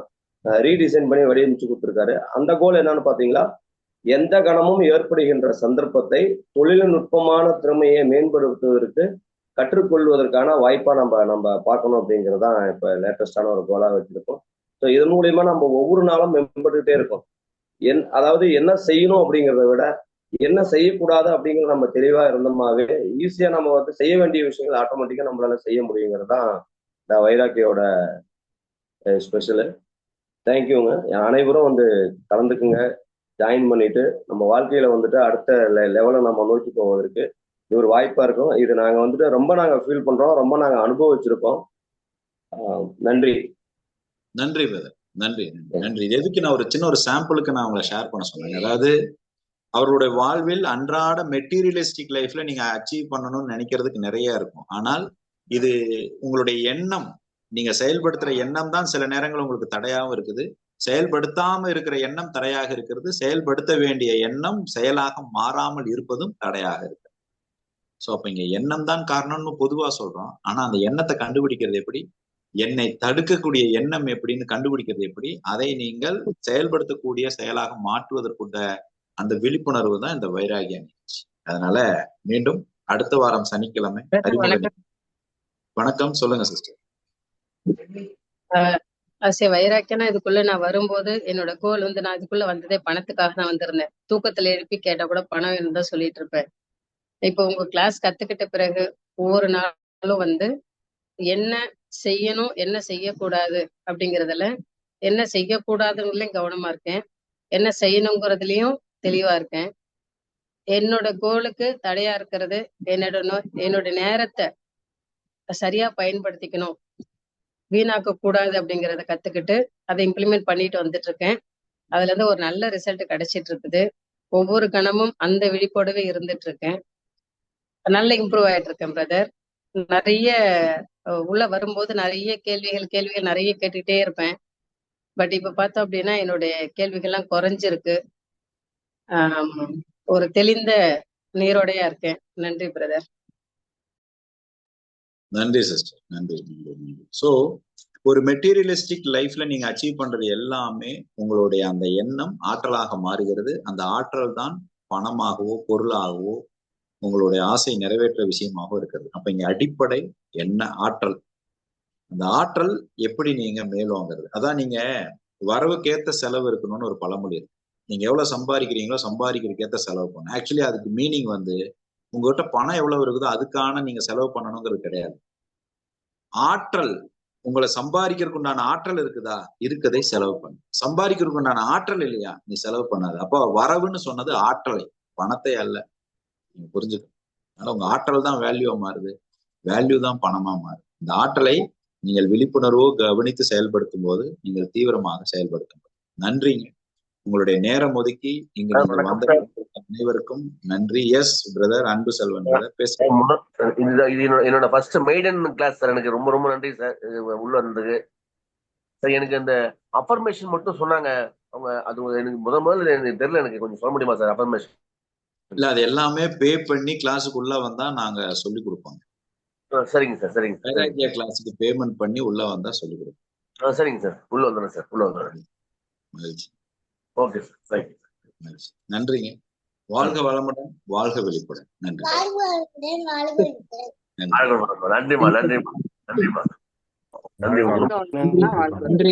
ரீடிசைன் பண்ணி வடிவமைச்சு கொடுத்துருக்காரு. அந்த கோல் என்னன்னு பாத்தீங்களா, எந்த கணமும் ஏற்படுகின்ற சந்தர்ப்பத்தை தொழில்நுட்பமான திறமையை மேம்படுத்துவதற்கு கற்றுக்கொள்வதற்கான வாய்ப்பா நம்ம பார்க்கணும் அப்படிங்கிறதான் இப்ப லேட்டஸ்டான ஒரு கோலா வச்சிருக்கோம். ஸோ இதன் மூலியமா நம்ம ஒவ்வொரு நாளும் மேம்பட்டுட்டே இருக்கோம். அதாவது என்ன செய்யணும் அப்படிங்கிறத விட என்ன செய்யக்கூடாது அப்படிங்கிறது நம்ம தெளிவா இருந்தோமாவே ஈஸியா நம்ம வந்து செய்ய வேண்டிய விஷயங்கள் ஆட்டோமேட்டிக்கா நம்மளால செய்ய முடியுங்கிறது தான் இந்த வைராக்கியோட ஸ்பெஷலு. தேங்க்யூங்க. அனைவரும் வந்து கலந்துக்குங்க, ஜாயின் பண்ணிட்டு நம்ம வாழ்க்கையில வந்துட்டு அடுத்த லெவலை நம்ம நோக்கி போவதற்கு இது ஒரு வாய்ப்பா இருக்கும். இது நாங்க வந்துட்டு ரொம்ப ஃபீல் பண்றோம், ரொம்ப அனுபவிச்சிருக்கோம். நன்றி. நன்றி பிரதர், நன்றி நன்றி. இது எதுக்கு நான் ஒரு சாம்பிளுக்கு நான் உங்களை ஷேர் பண்ண சொன்னேன். அதாவது அவருடைய வாழ்வில் அன்றாட மெட்டீரியலிஸ்டிக் லைஃப்ல நீங்க அச்சீவ் பண்ணணும்னு நினைக்கிறதுக்கு நிறைய இருக்கும். ஆனால் இது உங்களுடைய எண்ணம், நீங்க செயல்படுத்துற எண்ணம் தான் சில நேரங்கள் உங்களுக்கு தடையாகவும் இருக்குது. செயல்படுத்தாம இருக்கிற எண்ணம் தடையாக இருக்கிறது. செயல்படுத்த வேண்டிய எண்ணம் செயலாக மாறாமல் இருப்பதும் தடையாக இருக்கு. ஸோ அப்ப இங்க எண்ணம் தான் காரணம்னு பொதுவா சொல்றோம். ஆனா அந்த எண்ணத்தை கண்டுபிடிக்கிறது எப்படி, என்னை தடுக்கக்கூடிய எண்ணம் எப்படின்னு கண்டுபிடிக்கிறது எப்படி, அதை நீங்கள் செயல்படுத்தக்கூடிய செயலாக மாற்றுவதற்குள்ள அந்த விழிப்புணர்வு தான் இந்த வைராகிய நிகழ்ச்சி. அதனால மீண்டும் அடுத்த வாரம் சனிக்கிழமை வணக்கம். சொல்லுங்க சிஸ்டர். வைராக்கியனா இதுக்குள்ள நான் வரும்போது என்னோட கோல் வந்து நான் இதுக்குள்ள வந்ததே பணத்துக்காக தான் வந்திருந்தேன். தூக்கத்துல எழுப்பி கேட்டா கூட பணம் இருந்தா சொல்லிட்டு இருப்பேன். இப்போ உங்க கிளாஸ் கத்துக்கிட்ட பிறகு ஒவ்வொரு நாளும் வந்து என்ன செய்யணும் என்ன செய்யக்கூடாது அப்படிங்கறதுல, என்ன செய்யக்கூடாதுங்களையும் கவனமா இருக்கேன், என்ன செய்யணுங்கிறதுலயும் தெளிவா இருக்கேன். என்னோட கோலுக்கு தடையா இருக்கிறது என்னோட நேரத்தை சரியா பயன்படுத்திக்கணும், வீணாக்க கூடாது அப்படிங்கிறத கத்துக்கிட்டு அதை இம்ப்ளிமெண்ட் பண்ணிட்டு வந்துட்டு இருக்கேன். அதுல இருந்து ஒரு நல்ல ரிசல்ட் கிடைச்சிட்டு இருக்குது. ஒவ்வொரு கணமும் அந்த விழிப்போடவே இருந்துட்டு இருக்கேன். நல்ல இம்ப்ரூவ் ஆயிட்டு இருக்கேன் பிரதர். நிறைய உள்ள வரும்போது நிறைய கேள்விகள் நிறைய கேட்டுக்கிட்டே இருப்பேன். பட் இப்ப பார்த்தோம் அப்படின்னா என்னுடைய கேள்விகள்லாம் குறைஞ்சிருக்கு. ஒரு தெளிந்த நீரோடையா இருக்கேன். நன்றி பிரதர். நன்றி சிஸ்டர், நன்றி. ஸோ ஒரு மெட்டீரியலிஸ்டிக் லைஃப்ல நீங்க அச்சீவ் பண்றது எல்லாமே உங்களுடைய அந்த எண்ணம் ஆற்றலாக மாறுகிறது. அந்த ஆற்றல் தான் பணமாகவோ பொருளாகவோ உங்களுடைய ஆசை நிறைவேற்ற விஷயமாகவும் இருக்கிறது. அப்ப இங்க அடிப்படை என்ன, ஆற்றல். அந்த ஆற்றல் எப்படி நீங்க மேலோங்கிறது, அதான் நீங்க வரவுக்கேத்த செலவு இருக்கணும்னு ஒரு பழமொழி இருக்கு. நீங்க எவ்வளவு சம்பாதிக்கிறீங்களோ சம்பாதிக்கிறதுக்கேற்ற செலவு பண்ணணும். ஆக்சுவலி அதுக்கு மீனிங் வந்து உங்ககிட்ட பணம் எவ்வளவு இருக்குதோ அதுக்கான நீங்க செலவு பண்ணணுங்கிறது கிடையாது. ஆற்றல், உங்களை சம்பாதிக்கிறதுக்கு உண்டான ஆற்றல் இருக்குதா, இருக்கதை செலவு பண்ணு. சம்பாதிக்கிறதுக்கு உண்டான ஆற்றல் இல்லையா, நீ செலவு பண்ணாது. அப்போ வரவுன்னு சொன்னது ஆற்றலை, பணத்தை அல்ல. நீங்க புரிஞ்சுக்கணும். அதனால உங்க ஆற்றல் தான் வேல்யூவா மாறுது, வேல்யூ தான் பணமா மாறுது. இந்த ஆற்றலை நீங்கள் விழிப்புணர்வோ கவனித்து செயல்படுத்தும் போது நீங்கள் தீவிரமாக செயல்படுத்த முடியும். நன்றிங்க. உங்களுடைய நேரம் ஒதுக்கி இங்க நீங்க வந்த அனைவருக்கும் நன்றி. எஸ் பிரதர், அன்பு செல்வன் பிரதர் பேசுறேன். இது என்னோட ஃபர்ஸ்ட் மெய்டன் கிளாஸ் சார். எனக்கு ரொம்ப ரொம்ப நன்றி சார் உள்ள வந்ததுக்கு. சார் எனக்கு அந்த அஃபர்மேஷன் மட்டும் சொன்னாங்க அவங்க, அது எனக்கு முதல்ல எனக்கு தெரியல, எனக்கு கொஞ்சம் சொல்ல முடியுமா சார் அஃபர்மேஷன்? இல்ல, அது எல்லாமே பே பண்ணி கிளாஸுக்குள்ள வந்தா நாங்க சொல்லி கொடுப்போம். சரிங்க சார், சரிங்க சார். வைராக்கியா கிளாஸுக்கு பேமெண்ட் பண்ணி உள்ள வந்தா சொல்லி கொடுப்போம். சரிங்க சார், உள்ள வந்துடுறேன் சார், உள்ள வந்துடுறேன். மகிழ்ச்சி. Okay sir, thank you. மகிழ்ச்சி, நன்றிங்க. வாழ்க வளமுடன், வாழ்க வெளிப்படன். நன்றி. நன்றிமா, நன்றிமா, நன்றிமா, நன்றிமா, நன்றி. நன்றி.